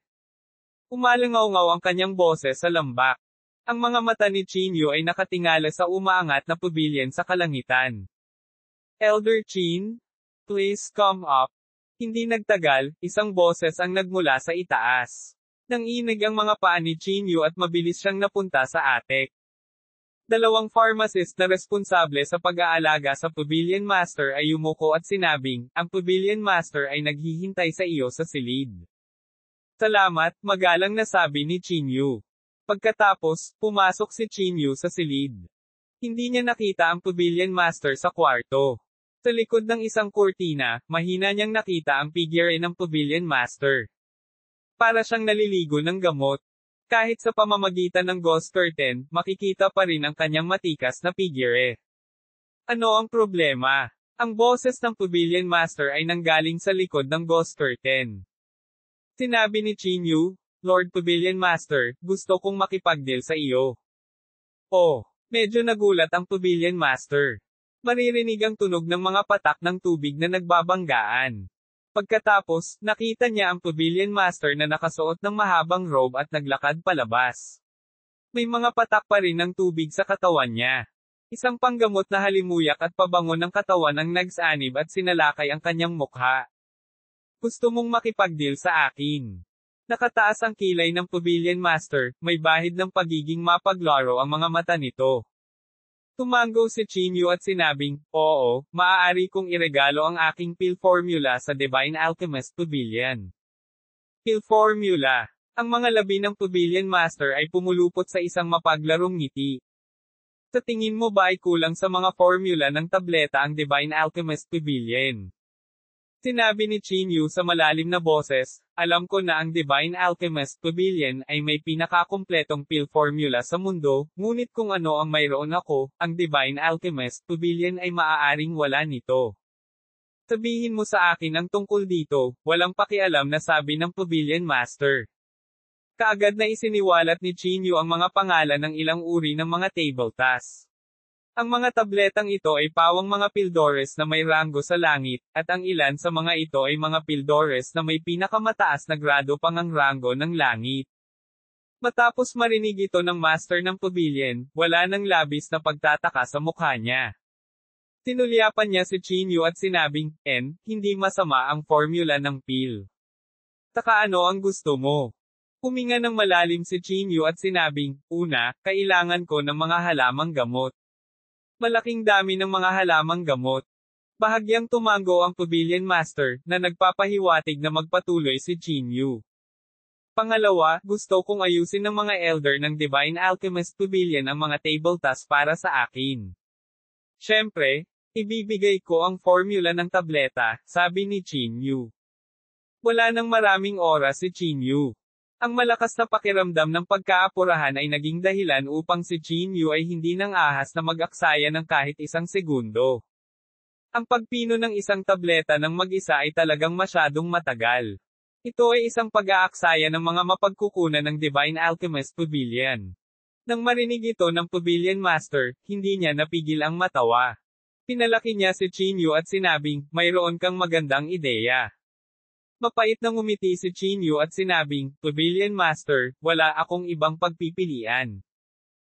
Umalangaw-ngaw ang kanyang boses sa lambak. Ang mga mata ni Chinyu ay nakatingala sa umaangat na pavilion sa kalangitan. Elder Chin? Please come up. Hindi nagtagal, isang boses ang nagmula sa itaas. Nanginig ang mga paa ni Chinyu at mabilis siyang napunta sa attic. 2 pharmacist na responsable sa pag-aalaga sa Pavilion Master ay yumuko at sinabing, ang Pavilion Master ay naghihintay sa iyo sa silid. Salamat, magalang na sabi ni Chinyu. Pagkatapos, pumasok si Chinyu sa silid. Hindi niya nakita ang Pavilion Master sa kwarto. Sa likod ng isang kurtina, mahina niyang nakita ang figure ng Pavilion Master. Para siyang naliligo ng gamot. Kahit sa pamamagitan ng ghost curtain, makikita pa rin ang kanyang matikas na figure. Ano ang problema? Ang boses ng Pavilion Master ay nanggaling sa likod ng ghost curtain. Sinabi ni Chinyu, Lord Pavilion Master, gusto kong makipag-deal sa iyo. Oh, medyo nagulat ang Pavilion Master. Maririnig ang tunog ng mga patak ng tubig na nagbabanggaan. Pagkatapos, nakita niya ang Pavilion Master na nakasuot ng mahabang robe at naglakad palabas. May mga patak pa rin ng tubig sa katawan niya. Isang panggamot na halimuyak at pabango ng katawan ang nagsanib at sinalakay ang kanyang mukha. Gusto mong makipag-deal sa akin? Nakataas ang kilay ng Pavilion Master, may bahid ng pagiging mapaglaro ang mga mata nito. Tumango si Chinyu at sinabing, oo, maaari kong iregalo ang aking pill formula sa Divine Alchemist Pavilion. Pill formula. Ang mga labi ng Pavilion Master ay pumulupot sa isang mapaglarong ngiti. Sa tingin mo ba ay kulang sa mga formula ng tableta ang Divine Alchemist Pavilion? Sinabi ni Chinyu sa malalim na boses, alam ko na ang Divine Alchemist Pavilion ay may pinakakumpletong pill formula sa mundo, ngunit kung ano ang mayroon ako, ang Divine Alchemist Pavilion ay maaaring wala nito. Sabihin mo sa akin ang tungkol dito, walang pakialam na sabi ng Pavilion Master. Kaagad na isiniwalat ni Chinyu ang mga pangalan ng ilang uri ng mga table tasks. Ang mga tabletang ito ay pawang mga pildores na may ranggo sa langit, at ang ilan sa mga ito ay mga pildores na may pinakamataas na grado pang ang ranggo ng langit. Matapos marinig ito ng master ng pavilion, wala nang labis na pagtataka sa mukha niya. Tinulyapan niya si Chinyu at sinabing, hindi masama ang formula ng pill. Taka ano ang gusto mo? Huminga ng malalim si Chinyu at sinabing, una, kailangan ko ng mga halamang gamot. Malaking dami ng mga halamang gamot. Bahagyang tumango ang Pavilion Master, na nagpapahiwatig na magpatuloy si Chinyu. Pangalawa, gusto kong ayusin ng mga elder ng Divine Alchemist Pavilion ang mga table tasks para sa akin. Siyempre, ibibigay ko ang formula ng tableta, sabi ni Chinyu. Wala nang maraming oras si Chinyu. Ang malakas na pakiramdam ng pagkaapurahan ay naging dahilan upang si Chinyu ay hindi nang ahas na mag-aksaya ng kahit isang segundo. Ang pagpino ng isang tableta ng mag-isa ay talagang masyadong matagal. Ito ay isang pag-aaksaya ng mga mapagkukunan ng Divine Alchemist Pavilion. Nang marinig ito ng Pavilion Master, hindi niya napigil ang matawa. Pinalaki niya si Chinyu at sinabing, mayroon kang magandang ideya. Mapait na ngumiti si Chinyu at sinabing, Pavilion Master, wala akong ibang pagpipilian.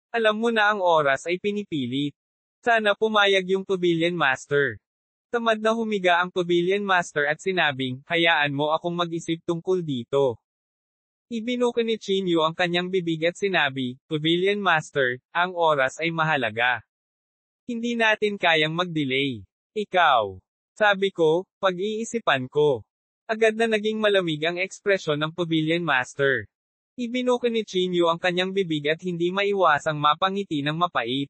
Alam mo na ang oras ay pinipilit. Sana pumayag yung Pavilion Master. Tamad na humiga ang Pavilion Master at sinabing, hayaan mo akong mag-isip tungkol dito. Ibinuka ni Chinyu ang kanyang bibig at sinabi, Pavilion Master, ang oras ay mahalaga. Hindi natin kayang mag-delay. Ikaw. Sabi ko, pag-iisipan ko. Agad na naging malamig ang ekspresyon ng Pavilion Master. Ibinuka ni Chinyu ang kanyang bibig at hindi maiwasang mapangiti ng mapait.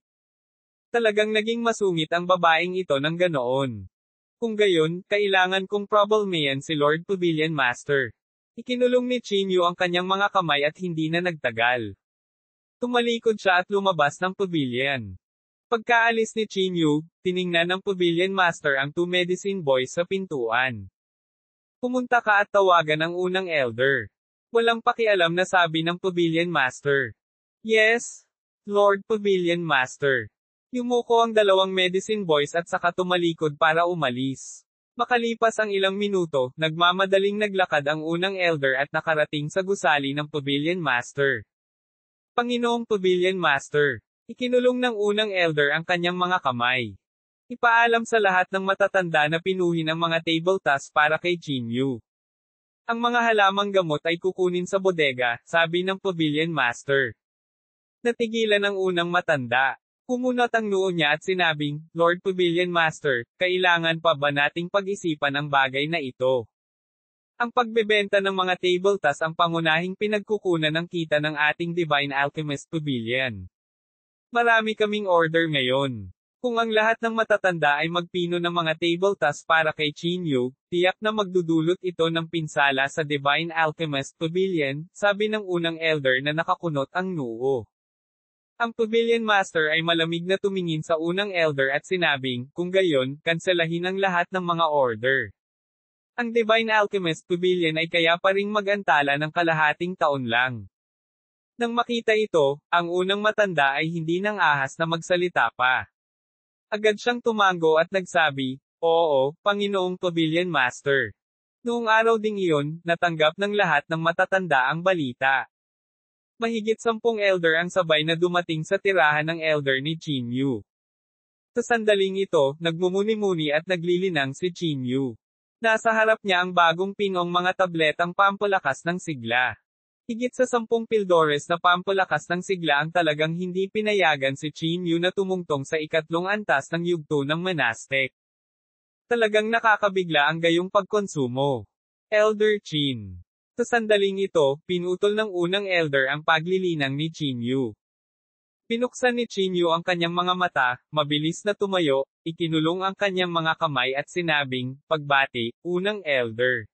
Talagang naging masungit ang babaeng ito ng ganoon. Kung gayon, kailangan kong problemayan si Lord Pavilion Master. Ikinulong ni Chinyu ang kanyang mga kamay at hindi na nagtagal. Tumalikod siya at lumabas ng pavilion. Pagkaalis ni Chinyu, tiningnan ng Pavilion Master ang 2 medicine boys sa pintuan. Pumunta ka at tawagan ang unang elder. Walang pakialam na sabi ng Pavilion Master. Yes, Lord Pavilion Master. Yumuko ang 2 medicine boys at saka tumalikod para umalis. Makalipas ang ilang minuto, nagmamadaling naglakad ang unang elder at nakarating sa gusali ng Pavilion Master. Panginoong Pavilion Master. Ikinulong ng unang elder ang kanyang mga kamay. Ipaalam sa lahat ng matatanda na pinuhin ang mga table tasks para kay Chinyu. Ang mga halamang gamot ay kukunin sa bodega, sabi ng Pavilion Master. Natigilan ang unang matanda. Kumunot ang noo niya at sinabing, Lord Pavilion Master, kailangan pa ba nating pag-isipan ang bagay na ito? Ang pagbebenta ng mga table tasks ang pangunahing pinagkukunan ng kita ng ating Divine Alchemist Pavilion. Marami kaming order ngayon. Kung ang lahat ng matatanda ay magpino ng mga table tasks para kay Chinyu, tiyak na magdudulot ito ng pinsala sa Divine Alchemist Pavilion, sabi ng unang elder na nakakunot ang noo. Ang Pavilion Master ay malamig na tumingin sa unang elder at sinabing, kung gayon, kanselahin ang lahat ng mga order. Ang Divine Alchemist Pavilion ay kaya pa ring mag-antala ng kalahating taon lang. Nang makita ito, ang unang matanda ay hindi nang ahas na magsalita pa. Agad siyang tumango at nagsabi, oo, Panginoong Pavilion Master. Noong araw ding iyon, natanggap ng lahat ng matatanda ang balita. Mahigit 10 elder ang sabay na dumating sa tirahan ng elder ni Chinyu. Sa sandaling ito, nagmumuni-muni at naglilinang si Chinyu. Nasa harap niya ang bagong pinong mga tabletang pampalakas ng sigla. Higit sa 10 pildores na pampalakas ng sigla ang talagang hindi pinayagan si Chinyu na tumungtong sa ikatlong antas ng yugto ng monastic. Talagang nakakabigla ang gayong pagkonsumo. Elder Chin. Sa sandaling ito, pinutol ng unang elder ang paglilinang ni Chinyu. Pinuksan ni Chinyu ang kanyang mga mata, mabilis na tumayo, ikinulong ang kanyang mga kamay at sinabing, pagbati, unang elder.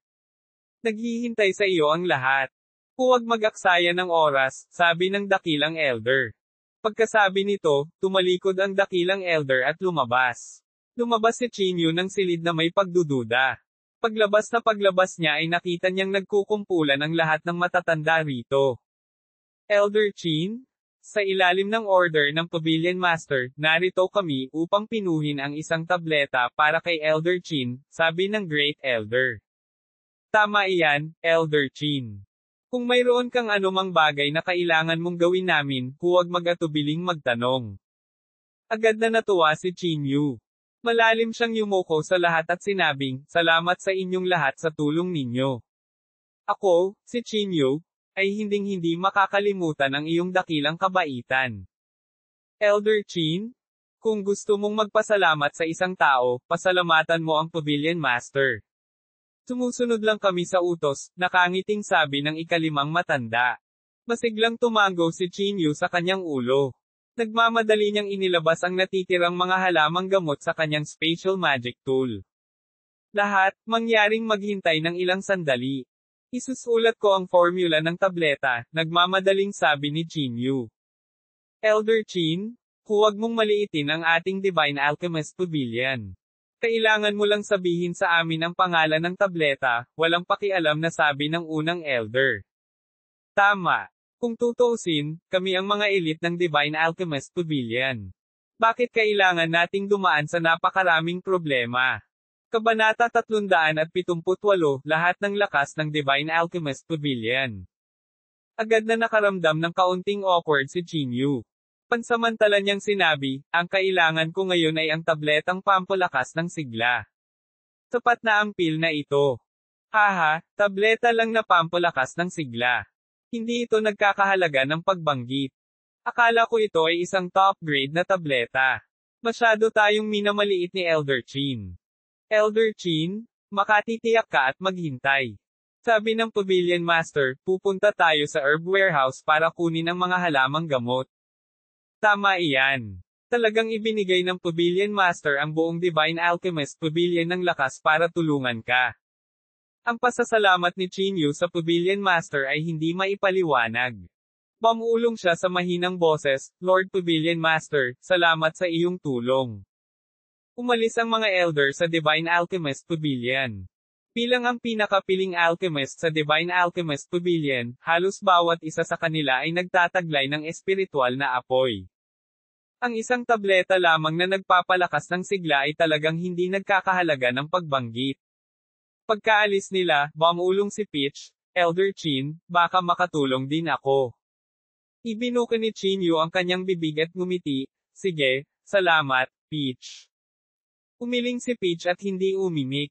Naghihintay sa iyo ang lahat. Huwag mag-aksaya ng oras, sabi ng dakilang elder. Pagkasabi nito, tumalikod ang dakilang elder at lumabas. Lumabas si Chinyu ng silid na may pagdududa. Paglabas niya ay nakita niyang nagkukumpulan ang lahat ng matatanda rito. Elder Chin? Sa ilalim ng order ng Pavilion Master, narito kami upang pinuhin ang isang tableta para kay Elder Chin, sabi ng Great Elder. Tama iyan, Elder Chin. Kung mayroon kang anumang bagay na kailangan mong gawin namin, huwag mag-atubiling magtanong. Agad na natuwa si Chinyu. Malalim siyang yumuko sa lahat at sinabing, salamat sa inyong lahat sa tulong ninyo. Ako, si Chinyu, ay hinding-hindi makakalimutan ang iyong dakilang kabaitan. Elder Chin? Kung gusto mong magpasalamat sa isang tao, pasalamatan mo ang Pavilion Master. Sumusunod lang kami sa utos, nakangiting sabi ng ikalimang matanda. Masiglang tumango si Chinyu sa kanyang ulo. Nagmamadali niyang inilabas ang natitirang mga halamang gamot sa kanyang spatial magic tool. Lahat, mangyaring maghintay ng ilang sandali. Isusulat ko ang formula ng tableta, nagmamadaling sabi ni Chinyu. Elder Chin, huwag mong maliitin ang ating Divine Alchemist Pavilion. Kailangan mo lang sabihin sa amin ang pangalan ng tableta, walang pakialam na sabi ng unang elder. Tama. Kung tutuusin, kami ang mga elite ng Divine Alchemist Pavilion. Bakit kailangan nating dumaan sa napakaraming problema? Kabanata 378, lahat ng lakas ng Divine Alchemist Pavilion. Agad na nakaramdam ng kaunting awkward si Chinyu. Pansamantala niyang sinabi, ang kailangan ko ngayon ay ang tabletang pampalakas ng sigla. Sapat na ang pil na ito. Haha, tableta lang na pampalakas ng sigla. Hindi ito nagkakahalaga ng pagbanggit. Akala ko ito ay isang top grade na tableta. Masyado tayong minamaliit ni Elder Chin. Elder Chin, makatitiyak ka at maghintay. Sabi ng Pavilion Master, pupunta tayo sa herb warehouse para kunin ang mga halamang gamot. Tama iyan. Talagang ibinigay ng Pavilion Master ang buong Divine Alchemist Pavilion ng lakas para tulungan ka. Ang pasasalamat ni Chinyu sa Pavilion Master ay hindi maipaliwanag. Mamulong siya sa mahinang boses, Lord Pavilion Master, salamat sa iyong tulong. Umalis ang mga elder sa Divine Alchemist Pavilion. Bilang ang pinakapiling alchemist sa Divine Alchemist Pavilion, halos bawat isa sa kanila ay nagtataglay ng espiritual na apoy. Ang isang tableta lamang na nagpapalakas ng sigla ay talagang hindi nagkakahalaga ng pagbanggit. Pagkaalis nila, mamulong si Peach, Elder Chin, baka makatulong din ako. Ibinuka ni Chinyu ang kanyang bibig at ngumiti, sige, salamat, Peach. Umiling si Peach at hindi umimik.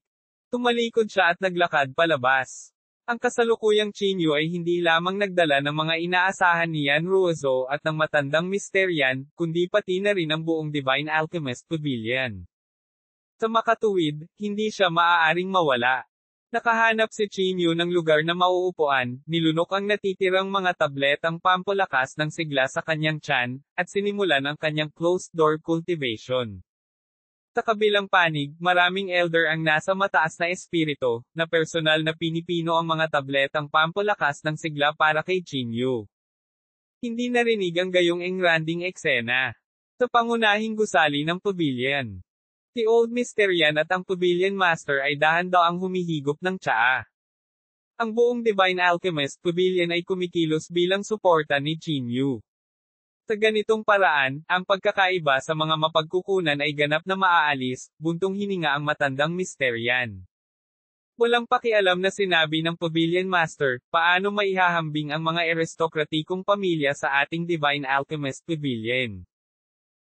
Tumalikod siya at naglakad palabas. Ang kasalukuyang Chinyu ay hindi lamang nagdala ng mga inaasahan ni Yan Ruozo at ng matandang Mysterian, kundi pati na rin ang buong Divine Alchemist Pavilion. Sa makatuwid, hindi siya maaaring mawala. Nakahanap si Chinyu ng lugar na mauupuan, nilunok ang natitirang mga tabletang pampalakas ng sigla sa kanyang tiyan, at sinimulan ang kanyang closed-door cultivation. Sa kabilang panig, maraming elder ang nasa mataas na espiritu, na personal na pinipino ang mga tabletang pampalakas ng sigla para kay Chinyu. Hindi narinig ang gayong engranding eksena. Sa pangunahing gusali ng pavilion. Si Old Mysterian at ang Pavilion Master ay dahan-daang humihigop ng tsaa. Ang buong Divine Alchemist Pavilion ay kumikilos bilang suporta ni Chinyu. Sa ganitong paraan, ang pagkakaiba sa mga mapagkukunan ay ganap na maaalis, buntong hininga ang matandang Mysterian. Walang pakialam na sinabi ng Pavilion Master, paano maihahambing ang mga aristokratikong pamilya sa ating Divine Alchemist Pavilion.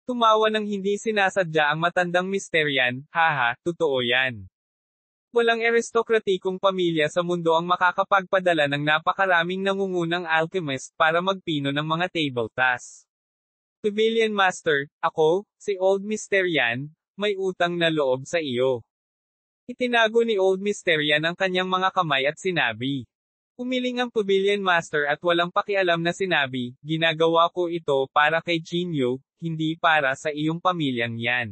Tumawa ng hindi sinasadya ang matandang Mr. Yan, haha, totoo yan. Walang aristokratikong pamilya sa mundo ang makakapagpadala ng napakaraming nangungunang alchemist para magpino ng mga table tasks. Pavilion Master, ako, si Old Mr. Yan, may utang na loob sa iyo. Itinago ni Old Mr. Yan ang kanyang mga kamay at sinabi. Umiling ang Pavilion Master at walang pakialam na sinabi, ginagawa ko ito para kay Jinyu, hindi para sa iyong pamilyang yan.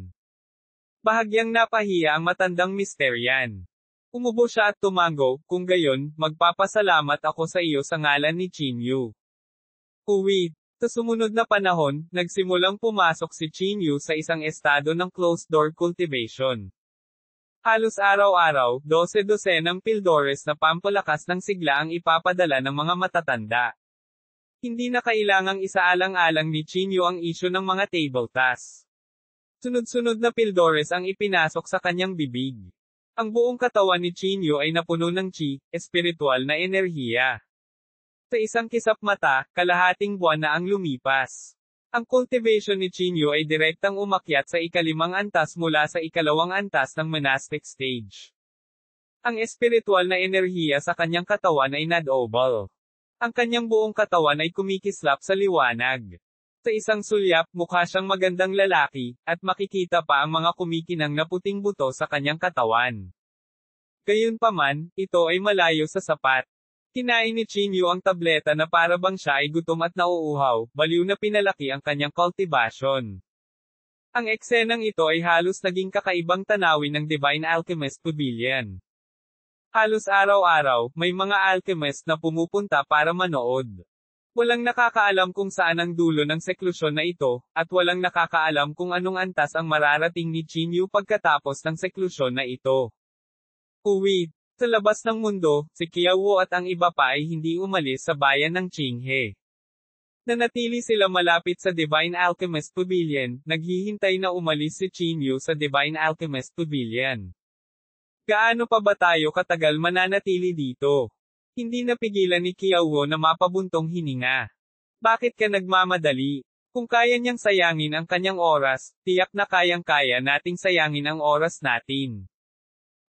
Bahagyang napahiya ang matandang Mr. Yan. Umubo siya at tumango, kung gayon, magpapasalamat ako sa iyo sa ngalan ni Jinyu. Uwi. Sa sumunod na panahon, nagsimulang pumasok si Jinyu sa isang estado ng closed-door cultivation. Halos araw-araw, 12 ng pildores na pampalakas ng sigla ang ipapadala ng mga matatanda. Hindi na kailangang isaalang-alang ni Jinyu ang isyu ng mga table tasks. Sunod-sunod na pildores ang ipinasok sa kanyang bibig. Ang buong katawan ni Jinyu ay napuno ng chi, espiritual na enerhiya. Sa isang kisap mata, kalahating buwan na ang lumipas. Ang cultivation ni Jinyu ay direktang umakyat sa ikalimang antas mula sa ikalawang antas ng monastic stage. Ang espiritual na enerhiya sa kanyang katawan ay nadobal. Ang kanyang buong katawan ay kumikislap sa liwanag. Sa isang sulyap, mukha siyang magandang lalaki, at makikita pa ang mga kumikinang na puting buto sa kanyang katawan. Gayunpaman, ito ay malayo sa sapat. Kinain ni Jinyu ang tableta na para bang siya ay gutom at nauuhaw, baliw na pinalaki ang kanyang cultivation. Ang eksenang ito ay halos naging kakaibang tanawin ng Divine Alchemist Pavilion. Halos araw-araw, may mga alchemist na pumupunta para manood. Walang nakakaalam kung saan ang dulo ng seklusyon na ito, at walang nakakaalam kung anong antas ang mararating ni Jinyu pagkatapos ng seklusyon na ito. Uwi. Sa labas ng mundo, si Qiaowo at ang iba pa ay hindi umalis sa bayan ng Qinghe. Nanatili sila malapit sa Divine Alchemist Pavilion, naghihintay na umalis si Jinyu sa Divine Alchemist Pavilion. Gaano pa ba tayo katagal mananatili dito? Hindi napigilan ni Qiaowo na mapabuntong hininga. Bakit ka nagmamadali? Kung kaya niyang sayangin ang kanyang oras, tiyak na kayang-kaya nating sayangin ang oras natin.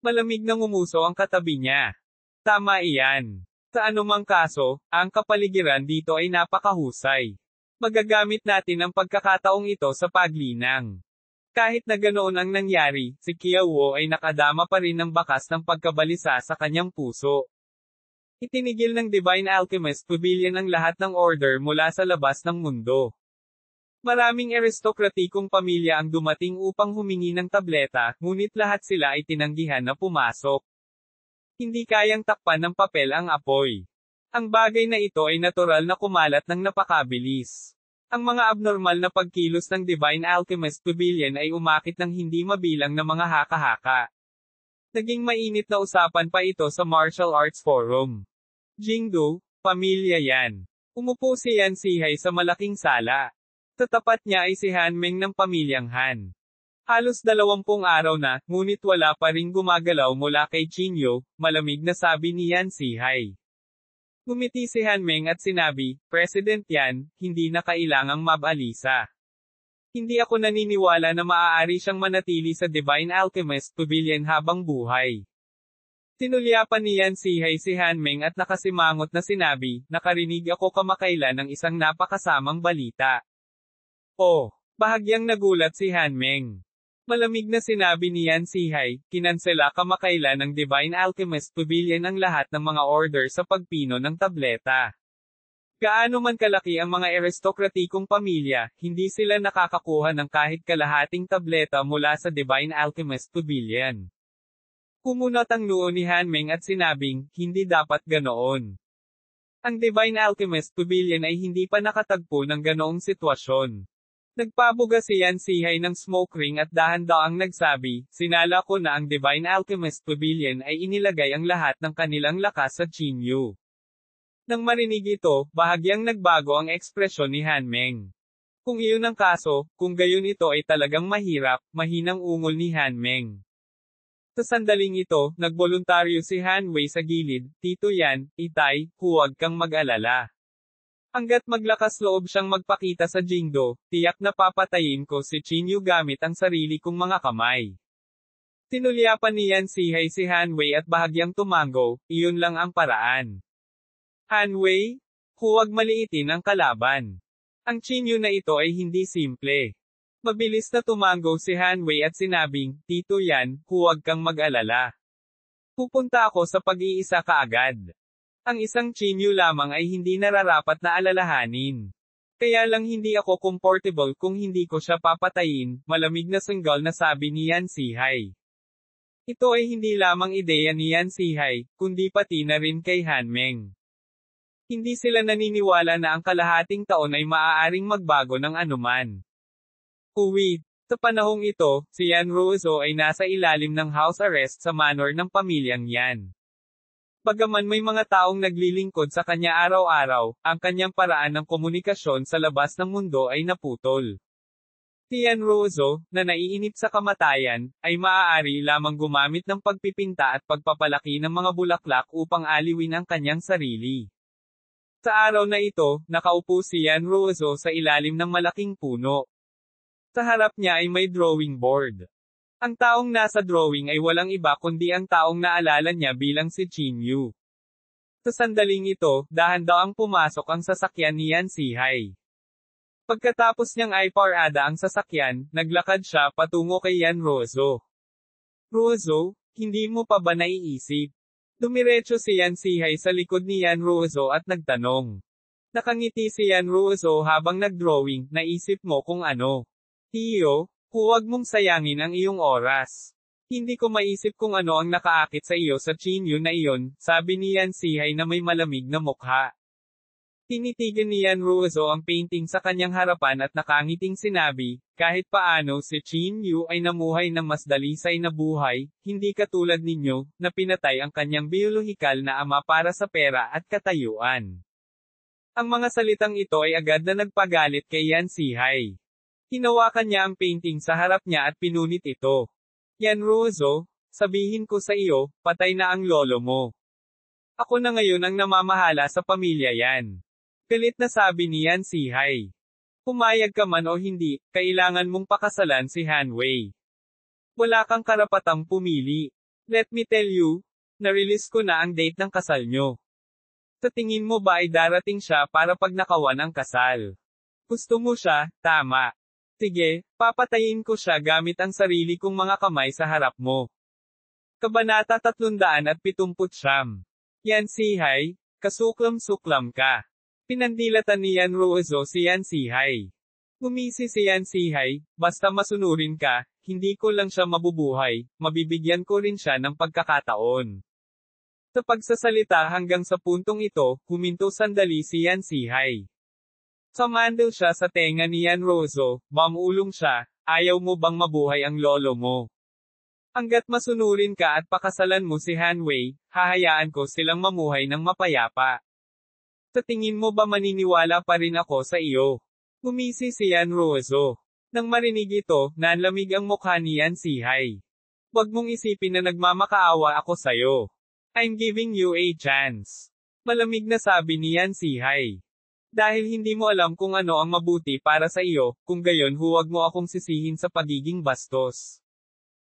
Malamig na ngumuso ang katabi niya. Tama iyan. Sa anumang kaso, ang kapaligiran dito ay napakahusay. Magagamit natin ang pagkakataong ito sa paglinang. Kahit na ganoon ang nangyari, si Qiaowo ay nakadama pa rin ng bakas ng pagkabalisa sa kanyang puso. Itinigil ng Divine Alchemist Pavilion ang lahat ng order mula sa labas ng mundo. Maraming aristokratikong pamilya ang dumating upang humingi ng tableta, ngunit lahat sila ay tinanggihan na pumasok. Hindi kayang takpan ng papel ang apoy. Ang bagay na ito ay natural na kumalat ng napakabilis. Ang mga abnormal na pagkilos ng Divine Alchemist Pavilion ay umakit ng hindi mabilang na mga haka-haka. Naging mainit na usapan pa ito sa Martial Arts Forum. Jingdu, pamilya yan. Umupo si Yan Sihay sa malaking sala. Sa tapat niya ay si Han Meng ng pamilyang Han. Halos 20 araw na, ngunit wala pa ring gumagalaw mula kay Jinyu, malamig na sabi ni Yan Sihay. Ngumiti si Han Meng at sinabi, President Yan, hindi na kailangang mabalisa. Hindi ako naniniwala na maaari siyang manatili sa Divine Alchemist Pavilion habang buhay. Tinulyapan ni Yan Sihay si Han Meng at nakasimangot na sinabi, nakarinig ako kamakailan ng isang napakasamang balita. Oh, bahagyang nagulat si Han Meng. Malamig na sinabi ni Yan Sihay, kinansela kamakailan ng Divine Alchemist Pavilion ang lahat ng mga order sa pagpino ng tableta. Gaano man kalaki ang mga aristokratikong pamilya, hindi sila nakakakuha ng kahit kalahating tableta mula sa Divine Alchemist Pavilion. Kumunot ang noo ni Han Meng at sinabing, hindi dapat ganoon. Ang Divine Alchemist Pavilion ay hindi pa nakatagpo ng ganoong sitwasyon. Nagpabuga si Yan Sihay ng smoke ring at dahan-daang nagsabi, sinala ko na ang Divine Alchemist Pavilion ay inilagay ang lahat ng kanilang lakas sa Jinyu. Nang marinig ito, bahagyang nagbago ang ekspresyon ni Han Meng. Kung iyon ang kaso, kung gayon ito ay talagang mahirap, mahinang ungol ni Han Meng. Sa sandaling ito, nagboluntaryo si Han Wei sa gilid, Tito Yan, Itay, huwag kang mag-alala. Hanggat maglakas loob siyang magpakita sa Jingdo, tiyak na papatayin ko si Chinyu gamit ang sarili kong mga kamay. Tinulyapan ni Yan Sihay si Hanwei at bahagyang tumango, iyon lang ang paraan. Hanwei, huwag maliitin ang kalaban. Ang Chinyu na ito ay hindi simple. Mabilis na tumango si Hanwei at sinabing, Tito Yan, huwag kang mag-alala. Pupunta ako sa pag-iisa kaagad. Ang isang Chinyu lamang ay hindi nararapat na alalahanin. Kaya lang hindi ako comfortable kung hindi ko siya papatayin, malamig na sunggal na sabi ni Yan Sihay. Ito ay hindi lamang ideya ni Yan Sihay, kundi pati na rin kay Hanmeng. Hindi sila naniniwala na ang kalahating taon ay maaaring magbago ng anuman. Uwi, sa panahong ito, si Yan Ruozo ay nasa ilalim ng house arrest sa manor ng pamilyang Yan. Bagaman may mga taong naglilingkod sa kanya araw-araw, ang kanyang paraan ng komunikasyon sa labas ng mundo ay naputol. Si Yan Ruozo, na naiinip sa kamatayan, ay maaari lamang gumamit ng pagpipinta at pagpapalaki ng mga bulaklak upang aliwin ang kanyang sarili. Sa araw na ito, nakaupo si Yan Ruozo sa ilalim ng malaking puno. Sa harap niya ay may drawing board. Ang taong nasa drawing ay walang iba kundi ang taong naalala niya bilang si Chinyu. Sa sandaling ito, dahan-dahang pumasok ang sasakyan ni Yan Sihay. Pagkatapos niyang iparada ang sasakyan, naglakad siya patungo kay Yan Ruozo. Ruozo, hindi mo pa ba naiisip? Dumiretso si Yan Sihay sa likod ni Yan Ruozo at nagtanong. Nakangiti si Yan Ruozo habang nagdrawing, naisip mo kung ano? Tiyo, huwag mong sayangin ang iyong oras. Hindi ko maisip kung ano ang nakaakit sa iyo sa Chinyu na iyon, sabi ni Yan Sihay na may malamig na mukha. Tinitigan ni Yan Ruozo ang painting sa kanyang harapan at nakangiting sinabi, kahit paano si Chinyu ay namuhay ng mas dalisay na buhay, hindi katulad ninyo, na pinatay ang kanyang biolohikal na ama para sa pera at katayuan. Ang mga salitang ito ay agad na nagpagalit kay Yan Sihay. Hinawakan niya ang painting sa harap niya at pinunit ito. Yan Ruozo, sabihin ko sa iyo, patay na ang lolo mo. Ako na ngayon ang namamahala sa pamilya yan. Galit na sabi ni Yan Sihay. Pumayag ka man o hindi, kailangan mong pakasalan si Hanwei. Wala kang karapatang pumili. Let me tell you, na-release ko na ang date ng kasal nyo. Sa tingin mo ba ay darating siya para pagnakawan ang kasal? Gusto mo siya, tama. Sige, papatayin ko siya gamit ang sarili kong mga kamay sa harap mo. Kabanata 379. Yan Sihay, kasuklam-suklam ka. Pinandilatan ni Yan Ruozo si Yan Sihay. Gumisi si Yan Sihay, basta masunurin ka, hindi ko lang siya mabubuhay, mabibigyan ko rin siya ng pagkakataon. Sa pagsasalita hanggang sa puntong ito, huminto sandali si Yan Sihay. Sumandal siya sa tenga ni Yan Ruozo, mamulong siya, ayaw mo bang mabuhay ang lolo mo? Hanggat masunurin ka at pakasalan mo si Hanwei, hahayaan ko silang mamuhay ng mapayapa. Sa tingin mo ba maniniwala pa rin ako sa iyo? Gumisi si Yan Ruozo. Nang marinig ito, nanlamig ang mukha ni Yan Sihay. Huwag mong isipin na nagmamakaawa ako sa'yo. I'm giving you a chance. Malamig na sabi ni Yan Sihay. Dahil hindi mo alam kung ano ang mabuti para sa iyo, kung gayon huwag mo akong sisihin sa pagiging bastos.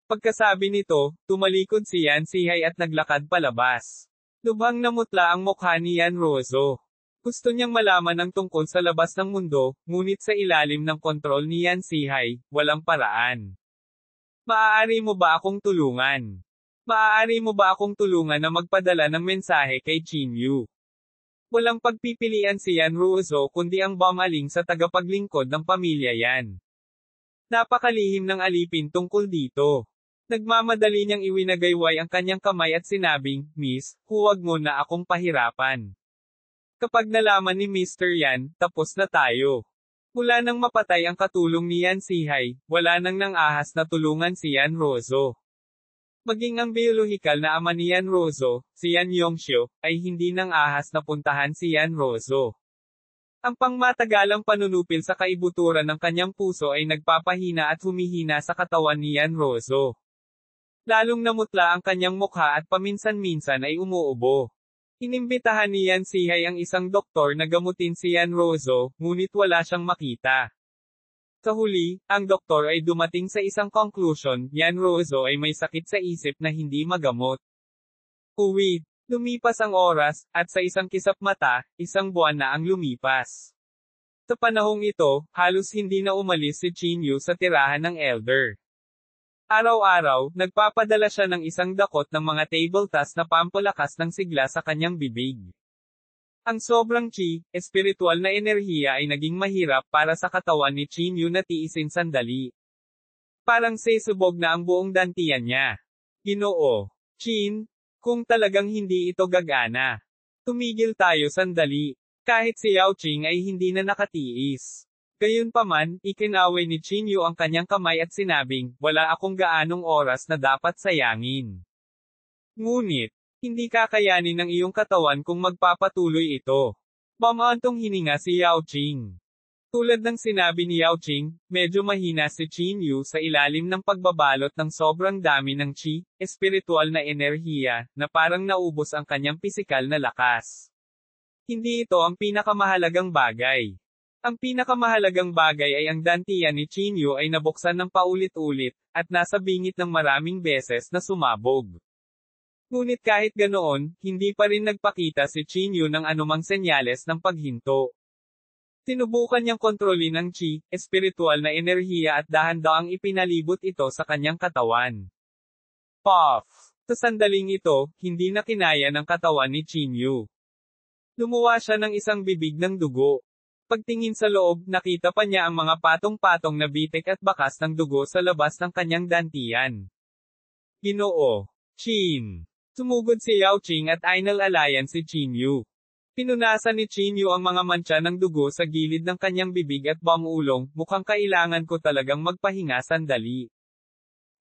Pagkasabi nito, tumalikod si Yan Sihay at naglakad palabas. Lubhang namutla ang mukha ni Yan Ruozo. Gusto niyang malaman ang tungkol sa labas ng mundo, ngunit sa ilalim ng kontrol ni Yan Sihay, walang paraan. Maaari mo ba akong tulungan? Maaari mo ba akong tulungan na magpadala ng mensahe kay Chinyu? Walang pagpipilian si Yan Ruozo kundi ang bumaling sa tagapaglingkod ng pamilya Yan. Napakalihim ng alipin tungkol dito. Nagmamadali niyang iwinagayway ang kanyang kamay at sinabing, Miss, huwag mo na akong pahirapan. Kapag nalaman ni Mr. Yan, tapos na tayo. Mula nang mapatay ang katulong ni Yan Sihay, wala nang nang-ahas na tulungan si Yan Ruozo. Maging ang biolohikal na ama ni Yan Ruozo, si Yan Yongxiu, ay hindi nang ahas na puntahan si Yan Ruozo. Ang pangmatagalang panunupil sa kaibuturan ng kanyang puso ay nagpapahina at humihina sa katawan ni Yan Ruozo. Lalong namutla ang kanyang mukha at paminsan-minsan ay umuubo. Inimbitahan ni Yan Sihay ang isang doktor na gamutin si Yan Rozo, ngunit wala siyang makita. Sa huli, ang doktor ay dumating sa isang conclusion, Yan Rozo ay may sakit sa isip na hindi magamot. Lumipas ang oras, at sa isang kisap mata, isang buwan na ang lumipas. Sa panahong ito, halos hindi na umalis si Chinyu sa tirahan ng elder. Araw-araw, nagpapadala siya ng isang dakot ng mga table tas na pampalakas ng sigla sa kanyang bibig. Ang sobrang chi, espiritual na enerhiya ay naging mahirap para sa katawan ni Chinyu na tiisin sandali. Parang sesubog na ang buong dantian niya. Ginoo. Chin, kung talagang hindi ito gagana. Tumigil tayo sandali. Kahit si Yao Ching ay hindi na nakatiis. Gayunpaman, ikinaway ni Chinyu ang kanyang kamay at sinabing, wala akong gaanong oras na dapat sayangin. Ngunit, hindi kakayanin ng iyong katawan kung magpapatuloy ito. Mamaantong hininga si Yao Ching. Tulad ng sinabi ni Yao Ching, medyo mahina si Chinyu sa ilalim ng pagbabalot ng sobrang dami ng chi, espiritual na enerhiya, na parang naubos ang kanyang pisikal na lakas. Hindi ito ang pinakamahalagang bagay. Ang pinakamahalagang bagay ay ang dantian ni Chinyu ay nabuksan ng paulit-ulit, at nasa bingit ng maraming beses na sumabog. Ngunit kahit ganoon, hindi pa rin nagpakita si Chinyu ng anumang senyales ng paghinto. Sinubukan niyang kontrolin ang chi, espiritual na enerhiya at dahan-daang ipinalibot ito sa kanyang katawan. Puff! Sa sandaling ito, hindi na kinaya ng katawan ni Chinyu. Lumuwa siya ng isang bibig ng dugo. Pagtingin sa loob, nakita pa niya ang mga patong-patong na bitik at bakas ng dugo sa labas ng kanyang dantian. Ginoo. Chin. Sumugod si Yao Ching at inalalayan si Chinyu. Pinunasan ni Chinyu ang mga mantsa ng dugo sa gilid ng kanyang bibig at bamulong, mukhang kailangan ko talagang magpahinga sandali.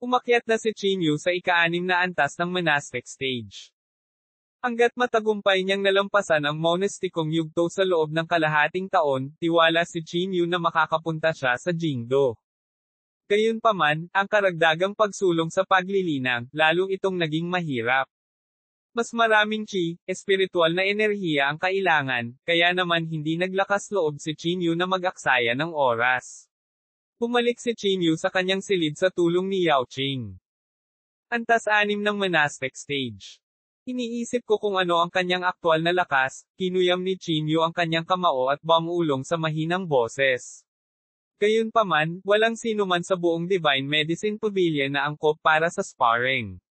Umakyat na si Chinyu sa ika-6 na antas ng monastic stage. Hanggat matagumpay niyang nalampasan ang monastikong yugto sa loob ng kalahating taon, tiwala si Chinyu na makakapunta siya sa Jingdo. Gayunpaman, ang karagdagang pagsulong sa paglilinang, lalo itong naging mahirap. Mas maraming chi, espiritual na enerhiya ang kailangan, kaya naman hindi naglakas loob si Chinyu na mag-aksaya ng oras. Bumalik si Chinyu sa kanyang silid sa tulong ni Yao Ching. Antas 6 ng monastic stage. Iniisip ko kung ano ang kanyang aktwal na lakas, kinuyam ni Chinyu ang kanyang kamao at bamulong sa mahinang boses. Gayunpaman, walang sino man sa buong Divine Medicine Pavilion na angkop para sa sparring.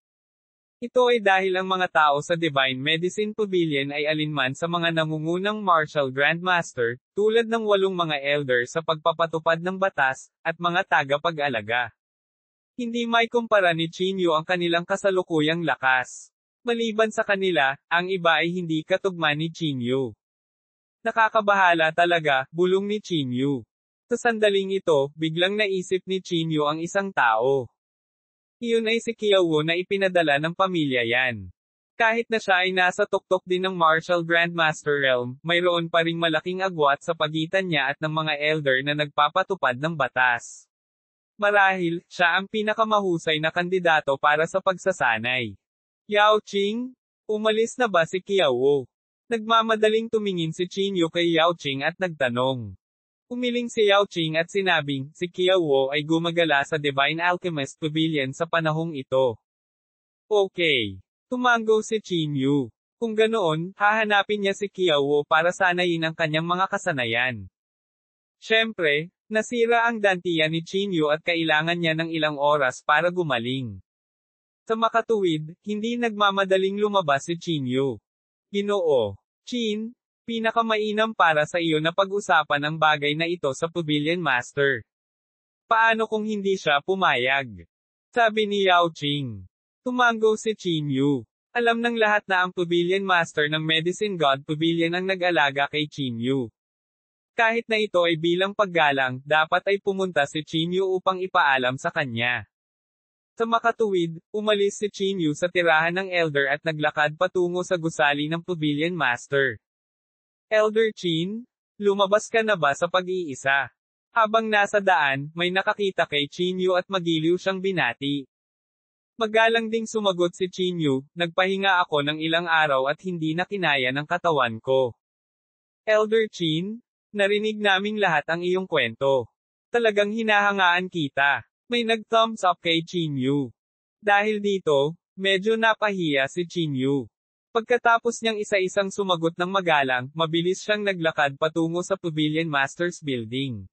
Ito ay dahil ang mga tao sa Divine Medicine Pavilion ay alinman sa mga nangungunang martial grandmaster, tulad ng 8 mga elder sa pagpapatupad ng batas, at mga tagapag-alaga. Hindi may kumpara ni Chinyu ang kanilang kasalukuyang lakas. Maliban sa kanila, ang iba ay hindi katugma ni Chinyu. Nakakabahala talaga, bulong ni Chinyu. Sa sandaling ito, biglang naisip ni Chinyu ang isang tao. Iyon ay si Kiawo na ipinadala ng pamilya Yan. Kahit na siya ay nasa tuktok din ng Martial Grandmaster Realm, mayroon pa ring malaking agwat sa pagitan niya at ng mga elder na nagpapatupad ng batas. Marahil, siya ang pinakamahusay na kandidato para sa pagsasanay. Yao Ching? Umalis na ba si Kiawo? Nagmamadaling tumingin si Chinyu kay Yao Ching at nagtanong. Umiling si Yao Ching at sinabing, si Kiawo ay gumagala sa Divine Alchemist Pavilion sa panahong ito. Okay. Tumango si Chinyu. Kung ganoon, hahanapin niya si Kiawo para sanayin ang kanyang mga kasanayan. Siyempre, nasira ang dantian ni Chinyu at kailangan niya ng ilang oras para gumaling. Sa makatuwid, hindi nagmamadaling lumabas si Chinyu. Ginoo. Chin, pinakamainam para sa iyo na pag-usapan ang bagay na ito sa Pavilion Master. Paano kung hindi siya pumayag? Sabi ni Yao Ching. Tumango si Chinyu. Alam ng lahat na ang Pavilion Master ng Medicine God Pavilion ang nag-alaga kay Chinyu. Kahit na ito ay bilang paggalang, dapat ay pumunta si Chinyu upang ipaalam sa kanya. Sa makatuwid, umalis si Chinyu sa tirahan ng elder at naglakad patungo sa gusali ng Pavilion Master. Elder Chin, lumabas ka na ba sa pag-iisa? Habang nasa daan, may nakakita kay Chinyu at magiliw siyang binati. Magalang ding sumagot si Chinyu, nagpahinga ako ng ilang araw at hindi na kinaya ng katawan ko. Elder Chin, narinig naming lahat ang iyong kwento. Talagang hinahangaan kita. May nag-thumbs up kay Chinyu. Dahil dito, medyo napahiya si Chinyu. Pagkatapos niyang isa-isang sumagot ng magalang, mabilis siyang naglakad patungo sa Pavilion Masters Building.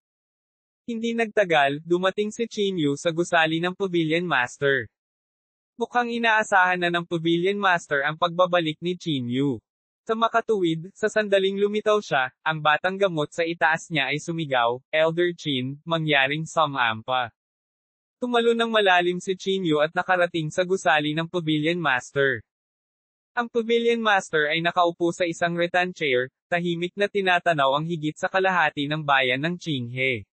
Hindi nagtagal, dumating si Chinyu sa gusali ng Pavilion Master. Mukhang inaasahan na ng Pavilion Master ang pagbabalik ni Chinyu. Sa makatuwid, sa sandaling lumitaw siya, ang batang gamot sa itaas niya ay sumigaw, Elder Chin, mangyaring samampa. Tumalo ng malalim si Chinyu at nakarating sa gusali ng Pavilion Master. Ang Pavilion Master ay nakaupo sa isang rattan chair, tahimik na tinatanaw ang higit sa kalahati ng bayan ng Qinghe.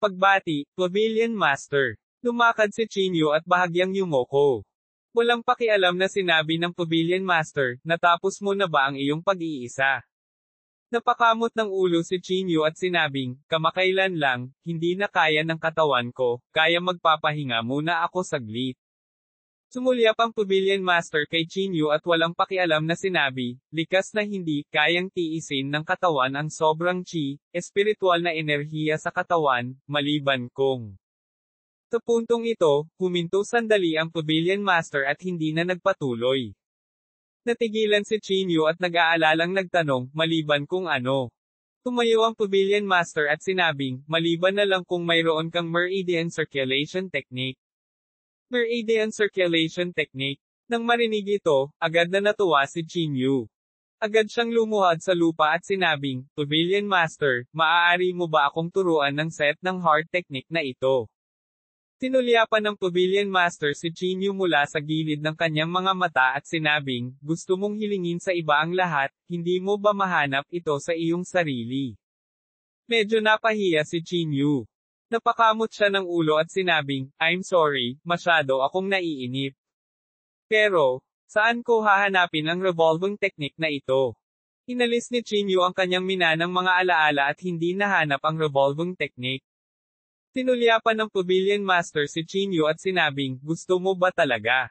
Pagbati, Pavilion Master. Lumakad si Chinyu at bahagyang yumoko. Walang pakialam na sinabi ng Pavilion Master, natapos mo na ba ang iyong pag-iisa? Napakamot ng ulo si Chinyu at sinabing, kamakailan lang, hindi na kaya ng katawan ko, kaya magpapahinga muna ako saglit. Sumulyap ang Pavilion Master kay Chinyu at walang pakialam na sinabi, likas na hindi kayang tiisin ng katawan ang sobrang chi, espiritual na enerhiya sa katawan, maliban kung. Sa puntong ito, huminto sandali ang Pavilion Master at hindi na nagpatuloy. Natigilan si Chinyu at nag-aalalang nagtanong, maliban kung ano. Tumayo ang Pavilion Master at sinabing, maliban na lang kung mayroon kang meridian circulation technique. Meridian circulation technique. Nang marinig ito, agad na natuwa si Chinyu. Agad siyang lumuhad sa lupa at sinabing, Pavilion Master, maaari mo ba akong turuan ng set ng heart technique na ito? Tinulyapan ng Pavilion Master si Chinyu mula sa gilid ng kanyang mga mata at sinabing, gusto mong hilingin sa iba ang lahat, hindi mo ba mahanap ito sa iyong sarili? Medyo napahiya si Chinyu. Napakamot siya ng ulo at sinabing, I'm sorry, masyado akong naiinip. Pero, saan ko hahanapin ang revolving technique na ito? Inalis ni Chinyu ang kanyang minanang mga alaala at hindi nahanap ang revolving technique. Tinulyapan ng Pavilion Master si Chinyu at sinabing, gusto mo ba talaga?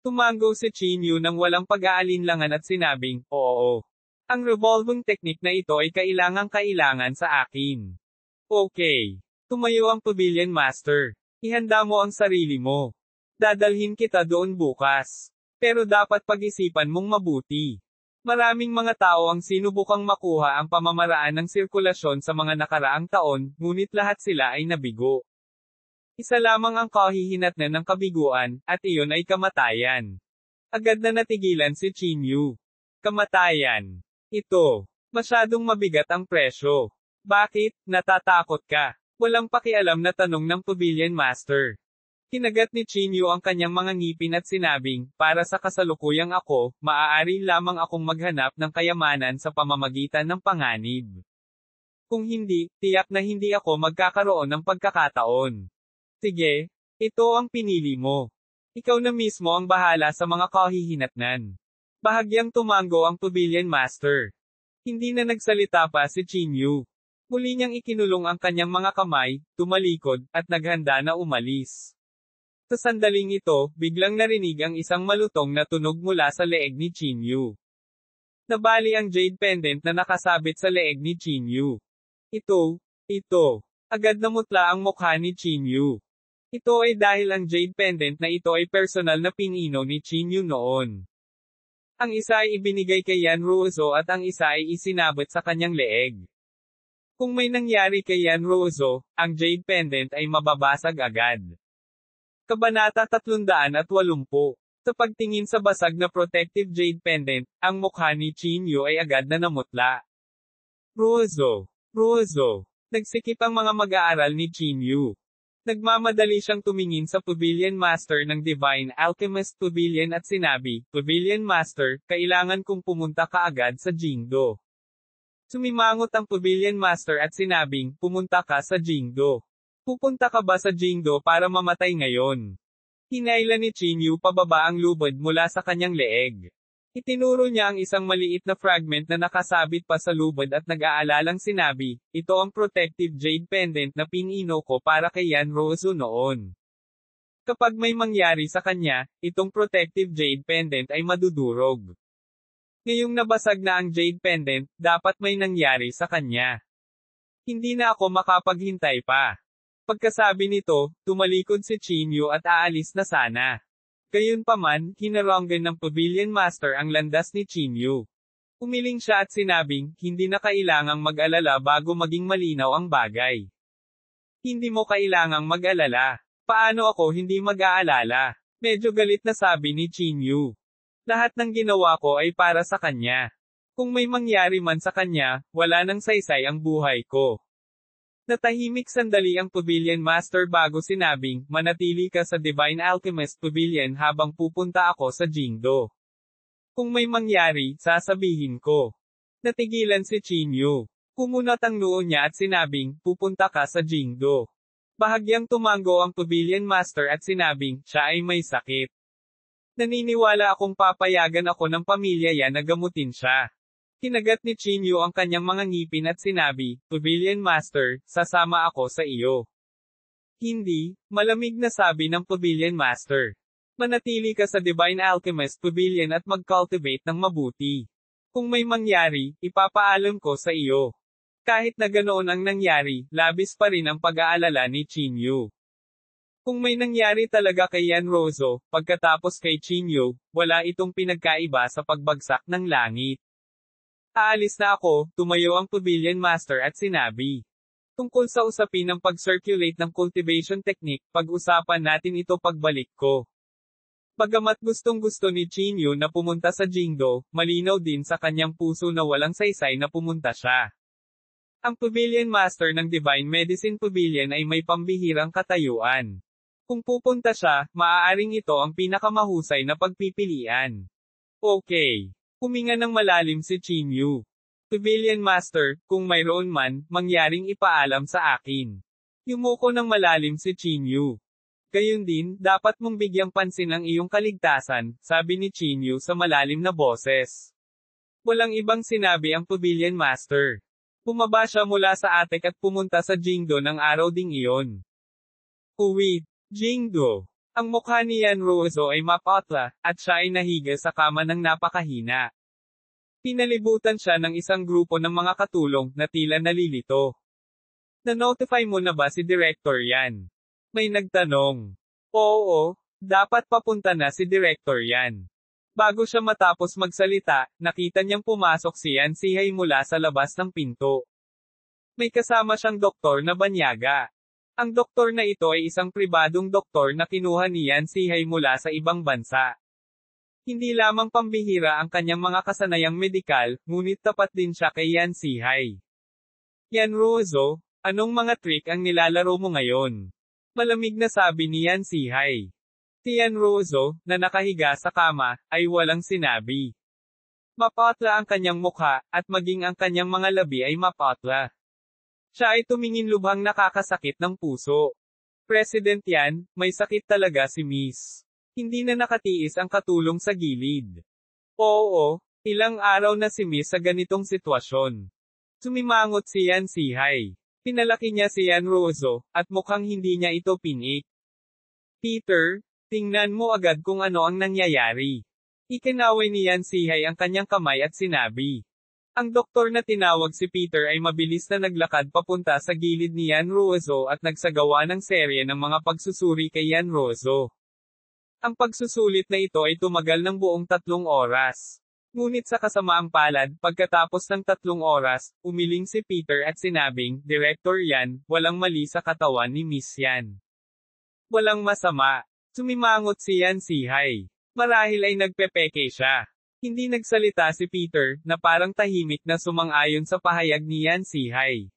Tumango si Chinyu nang walang pag-aalinlangan at sinabing, oo. Ang revolving technique na ito ay kailangan sa akin. Okay. Tumayo ang Pavilion Master. Ihanda mo ang sarili mo. Dadalhin kita doon bukas. Pero dapat pag-isipan mong mabuti. Maraming mga tao ang sinubukang makuha ang pamamaraan ng sirkulasyon sa mga nakaraang taon, ngunit lahat sila ay nabigo. Isa lamang ang kahihinatnan ng kabiguan, at iyon ay kamatayan. Agad na natigilan si Chinyu. Kamatayan. Ito. Masyadong mabigat ang presyo. Bakit, natatakot ka? Walang pakialam na tanong ng Pavilion Master. Kinagat ni Chinyu ang kanyang mga ngipin at sinabing, para sa kasalukuyang ako, maaari lamang akong maghanap ng kayamanan sa pamamagitan ng panganib. Kung hindi, tiyak na hindi ako magkakaroon ng pagkakataon. Sige, ito ang pinili mo. Ikaw na mismo ang bahala sa mga kahihinatnan. Bahagyang tumango ang Pavilion Master. Hindi na nagsalita pa si Chinyu. Muli niyang ikinulong ang kanyang mga kamay, tumalikod, at naghanda na umalis. Sa sandaling ito, biglang narinig ang isang malutong na tunog mula sa leeg ni Chinyu. Nabali ang jade pendant na nakasabit sa leeg ni Chinyu. Ito. Agad namutla ang mukha ni Chinyu. Ito ay dahil ang jade pendant na ito ay personal na pinino ni Chinyu noon. Ang isa ay ibinigay kay Yan Ruozo at ang isa ay isinabot sa kanyang leeg. Kung may nangyari kay Yan Ruozo, ang jade pendant ay mababasag agad. Kabanata 380. Sa pagtingin sa basag na protective jade pendant, ang mukha ni Chinyu ay agad na namutla. Ruozo. Nagsikip ang mga mag-aaral ni Chinyu. Nagmamadali siyang tumingin sa Pavilion Master ng Divine Alchemist Pavilion at sinabi, Pavilion Master, kailangan kong pumunta kaagad sa Jingdo. Sumimangot ang Pavilion Master at sinabing, pumunta ka sa Jingdo. Pupunta ka ba sa Jingdo para mamatay ngayon? Hinailan ni Chinyu pababa ang lubod mula sa kanyang leeg. Itinuro niya ang isang maliit na fragment na nakasabit pa sa lubod at nag-aalalang sinabi, ito ang protective jade pendant na pinino ko para kay Yan Ruozo noon. Kapag may mangyari sa kanya, itong protective jade pendant ay madudurog. Ngayong nabasag na ang jade pendant, dapat may nangyari sa kanya. Hindi na ako makapaghintay pa. Pagkasabi nito, tumalikod si Chinyu at aalis na sana. Gayunpaman, hinaronggan ng Pavilion Master ang landas ni Chinyu. Umiling siya at sinabing, hindi na kailangang mag-alala bago maging malinaw ang bagay. Hindi mo kailangang mag-alala. Paano ako hindi mag-aalala? Medyo galit na sabi ni Chinyu. Lahat ng ginawa ko ay para sa kanya. Kung may mangyari man sa kanya, wala nang saysay ang buhay ko. Natahimik sandali ang Pavilion Master bago sinabing, manatili ka sa Divine Alchemist Pavilion habang pupunta ako sa Jingdo. Kung may mangyari, sasabihin ko. Natigilan si Chinyu. Kumunat ang noo niya at sinabing, pupunta ka sa Jingdo. Bahagyang tumango ang Pavilion Master at sinabing, siya ay may sakit. Naniniwala akong papayagan ako ng pamilya yan na gamutin siya. Kinagat ni Chinyu ang kanyang mga ngipin at sinabi, Pavilion Master, sasama ako sa iyo. Hindi, malamig na sabi ng Pavilion Master. Manatili ka sa Divine Alchemist Pavilion at mag-cultivate ng mabuti. Kung may mangyari, ipapaalam ko sa iyo. Kahit na ganoon ang nangyari, labis pa rin ang pag-aalala ni Chinyu. Kung may nangyari talaga kay Yanrozo, pagkatapos kay Chinyu, wala itong pinagkaiba sa pagbagsak ng langit. Aalis na ako, tumayo ang Pavilion Master at sinabi. Tungkol sa usapin ng pag-circulate ng cultivation technique, pag-usapan natin ito pagbalik ko. Bagamat gustong-gusto ni Chinyu na pumunta sa Jingdo, malinaw din sa kanyang puso na walang saysay na pumunta siya. Ang Pavilion Master ng Divine Medicine Pavilion ay may pambihirang katayuan. Kung pupunta siya, maaaring ito ang pinakamahusay na pagpipilian. Okay. Huminga ng malalim si Chinyu. Pavilion Master, kung mayroon man, mangyaring ipaalam sa akin. Yumuko ng malalim si Chinyu. Gayun din, dapat mong bigyang pansin ang iyong kaligtasan, sabi ni Chinyu sa malalim na boses. Walang ibang sinabi ang Pavilion Master. Bumaba siya mula sa atek at pumunta sa Jingdo ng araw ding iyon. Uwi, Jingdo. Ang mukha ni Yanrozo ay mapatla, at siya ay nahiga sa kama ng napakahina. Pinalibutan siya ng isang grupo ng mga katulong na tila nalilito. Na-notify mo na ba si Director Yan? May nagtanong. Oo, dapat papunta na si Director Yan. Bago siya matapos magsalita, nakita niyang pumasok si Yan Sihay mula sa labas ng pinto. May kasama siyang doktor na banyaga. Ang doktor na ito ay isang pribadong doktor na kinuha ni Yan Sihay mula sa ibang bansa. Hindi lamang pambihira ang kanyang mga kasanayang medikal, ngunit tapat din siya kay Yan Sihay. Yanrozo, anong mga trick ang nilalaro mo ngayon? Malamig na sabi ni Yan Sihay. Si Yanrozo, na nakahiga sa kama, ay walang sinabi. Mapatla ang kanyang mukha, at maging ang kanyang mga labi ay mapatla. Siya ay tumingin lubhang nakakasakit ng puso. President Yan, may sakit talaga si Miss. Hindi na nakatiis ang katulong sa gilid. Oo, ilang araw na si Miss sa ganitong sitwasyon. Sumimangot si Yan Sihay. Pinalaki niya si Yanrozo, at mukhang hindi niya ito pinik. Peter, tingnan mo agad kung ano ang nangyayari. Ikinaway ni Yan Sihay ang kanyang kamay at sinabi. Ang doktor na tinawag si Peter ay mabilis na naglakad papunta sa gilid ni Yanrozo at nagsagawa ng serye ng mga pagsusuri kay Yanrozo. Ang pagsusulit na ito ay tumagal ng buong 3 oras. Ngunit sa kasamaang palad, pagkatapos ng 3 oras, umiling si Peter at sinabing, Director Yan, walang mali sa katawan ni Miss Yan. Walang masama. Sumimangot si Yan Sihay. Marahil ay nagpepeke siya. Hindi nagsalita si Peter, na parang tahimik na sumang-ayon sa pahayag ni Yan Sihay.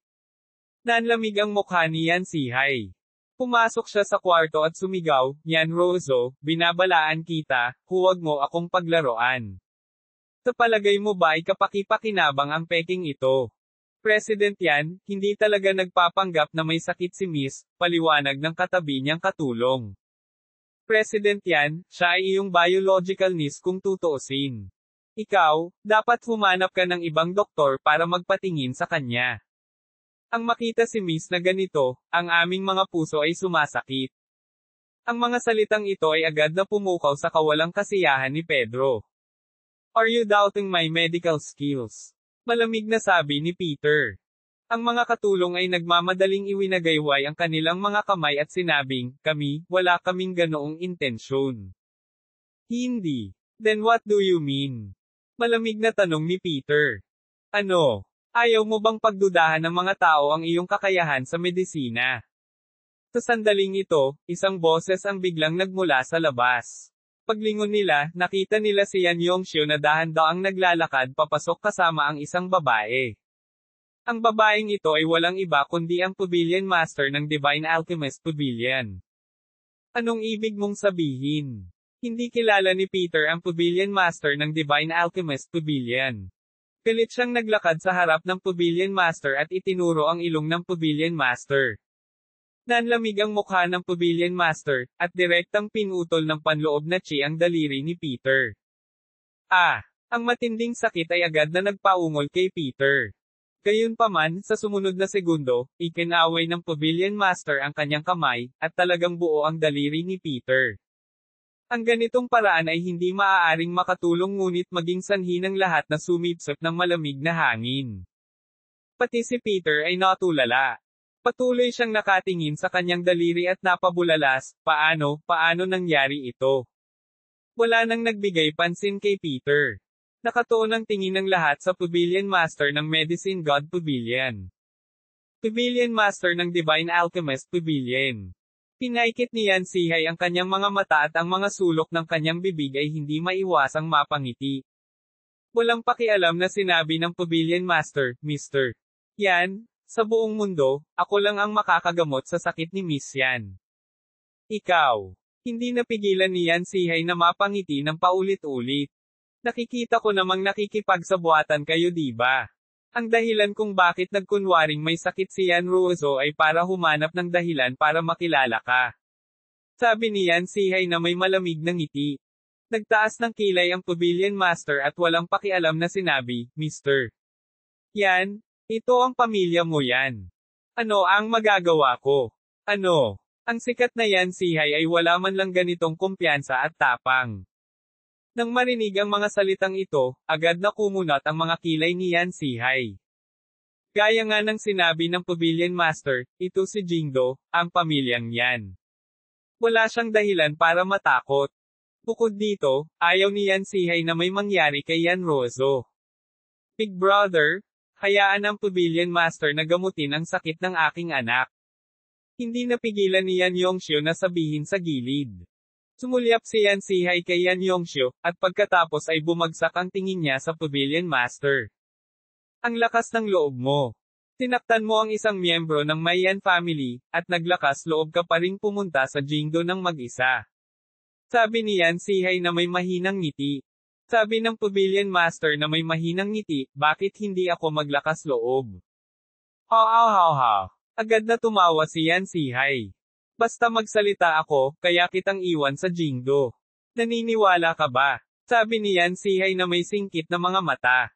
Nanlamig ang mukha ni Yan Sihay. Pumasok siya sa kwarto at sumigaw, Yanrozo, binabalaan kita, huwag mo akong paglaruan. Sa palagay mo ba ay kapaki-pakinabang ang peking ito? President Yan, hindi talaga nagpapanggap na may sakit si Miss, paliwanag ng katabi niyang katulong. President Yan, siya ay iyong biological niece kung tutuusin. Ikaw, dapat humanap ka ng ibang doktor para magpatingin sa kanya. Ang makita si Miss na ganito, ang aming mga puso ay sumasakit. Ang mga salitang ito ay agad na pumukaw sa kawalang kasiyahan ni Pedro. Are you doubting my medical skills? Malamig na sabi ni Peter. Ang mga katulong ay nagmamadaling iwinagayway ang kanilang mga kamay at sinabing, wala kaming ganoong intensyon. Hindi. Then what do you mean? Malamig na tanong ni Peter. Ano? Ayaw mo bang pagdudahan ng mga tao ang iyong kakayahan sa medisina? Sa sandaling ito, isang boses ang biglang nagmula sa labas. Paglingon nila, nakita nila si Yan Yongxiu na dahan-daang naglalakad papasok kasama ang isang babae. Ang babaeng ito ay walang iba kundi ang Pavilion Master ng Divine Alchemist Pavilion. Anong ibig mong sabihin? Hindi kilala ni Peter ang Pavilion Master ng Divine Alchemist Pavilion. Galit siyang naglakad sa harap ng Pavilion Master at itinuro ang ilong ng Pavilion Master. Nanlamig ang mukha ng Pavilion Master, at direktang pinutol ng panloob na chi ang daliri ni Peter. Ang matinding sakit ay agad na nagpaungol kay Peter. Gayunpaman, sa sumunod na segundo, ikinaway ng Pavilion Master ang kanyang kamay, at talagang buo ang daliri ni Peter. Ang ganitong paraan ay hindi maaaring makatulong ngunit maging sanhi ng lahat na sumipsip ng malamig na hangin. Pati si Peter ay natulala. Patuloy siyang nakatingin sa kanyang daliri at napabulalas, paano nangyari ito? Wala nang nagbigay pansin kay Peter. Nakatuon ang tingin ng lahat sa Pavilion Master ng Medicine God Pavilion. Pavilion Master ng Divine Alchemist Pavilion. Pinaikit ni Yan Sihay ang kanyang mga mata at ang mga sulok ng kanyang bibig ay hindi maiwasang mapangiti. Walang pakialam na sinabi ng Pavilion Master, Mr. Yan, sa buong mundo, ako lang ang makakagamot sa sakit ni Miss Yan. Ikaw. Hindi napigilan ni Yan Sihay na mapangiti ng paulit-ulit. Nakikita ko namang nakikipagsabuatan kayo diba? Ang dahilan kung bakit nagkunwaring may sakit si Yan Ruozo ay para humanap ng dahilan para makilala ka. Sabi ni Yan Sihay na may malamig na ngiti. Nagtaas ng kilay ang Pavilion Master at walang pakialam na sinabi, Mr. Yan, ito ang pamilya mo yan. Ano ang magagawa ko? Ano? Ang sikat na Yan Sihay ay wala man lang ganitong kumpiyansa at tapang. Nang marinig ang mga salitang ito, agad na kumunat ang mga kilay ni Yan Sihay. Gaya nga ng sinabi ng Pavilion Master, ito si Jingdo, ang pamilyang yan. Wala siyang dahilan para matakot. Bukod dito, ayaw ni Yan Sihay na may mangyari kay Yan Ruozo. Big Brother, hayaan ang Pavilion Master na gamutin ang sakit ng aking anak. Hindi napigilan ni Yan Yongxiu na sabihin sa gilid. Sumulyap si Yan Sihay kay Yan Yongxiu, at pagkatapos ay bumagsak ang tingin niya sa Pavilion Master. Ang lakas ng loob mo. Tinaktan mo ang isang miyembro ng Mayan family, at naglakas loob ka pa ring pumunta sa Jingdo ng mag-isa. Sabi ni Yan Sihay na may mahinang ngiti. Sabi ng Pavilion Master na may mahinang ngiti, bakit hindi ako maglakas loob? Ha. Agad na tumawa si Yan Sihay. Basta magsalita ako, kaya kitang iwan sa Jingdo. Naniniwala ka ba? Sabi ni Yan Sihay na may singkit na mga mata.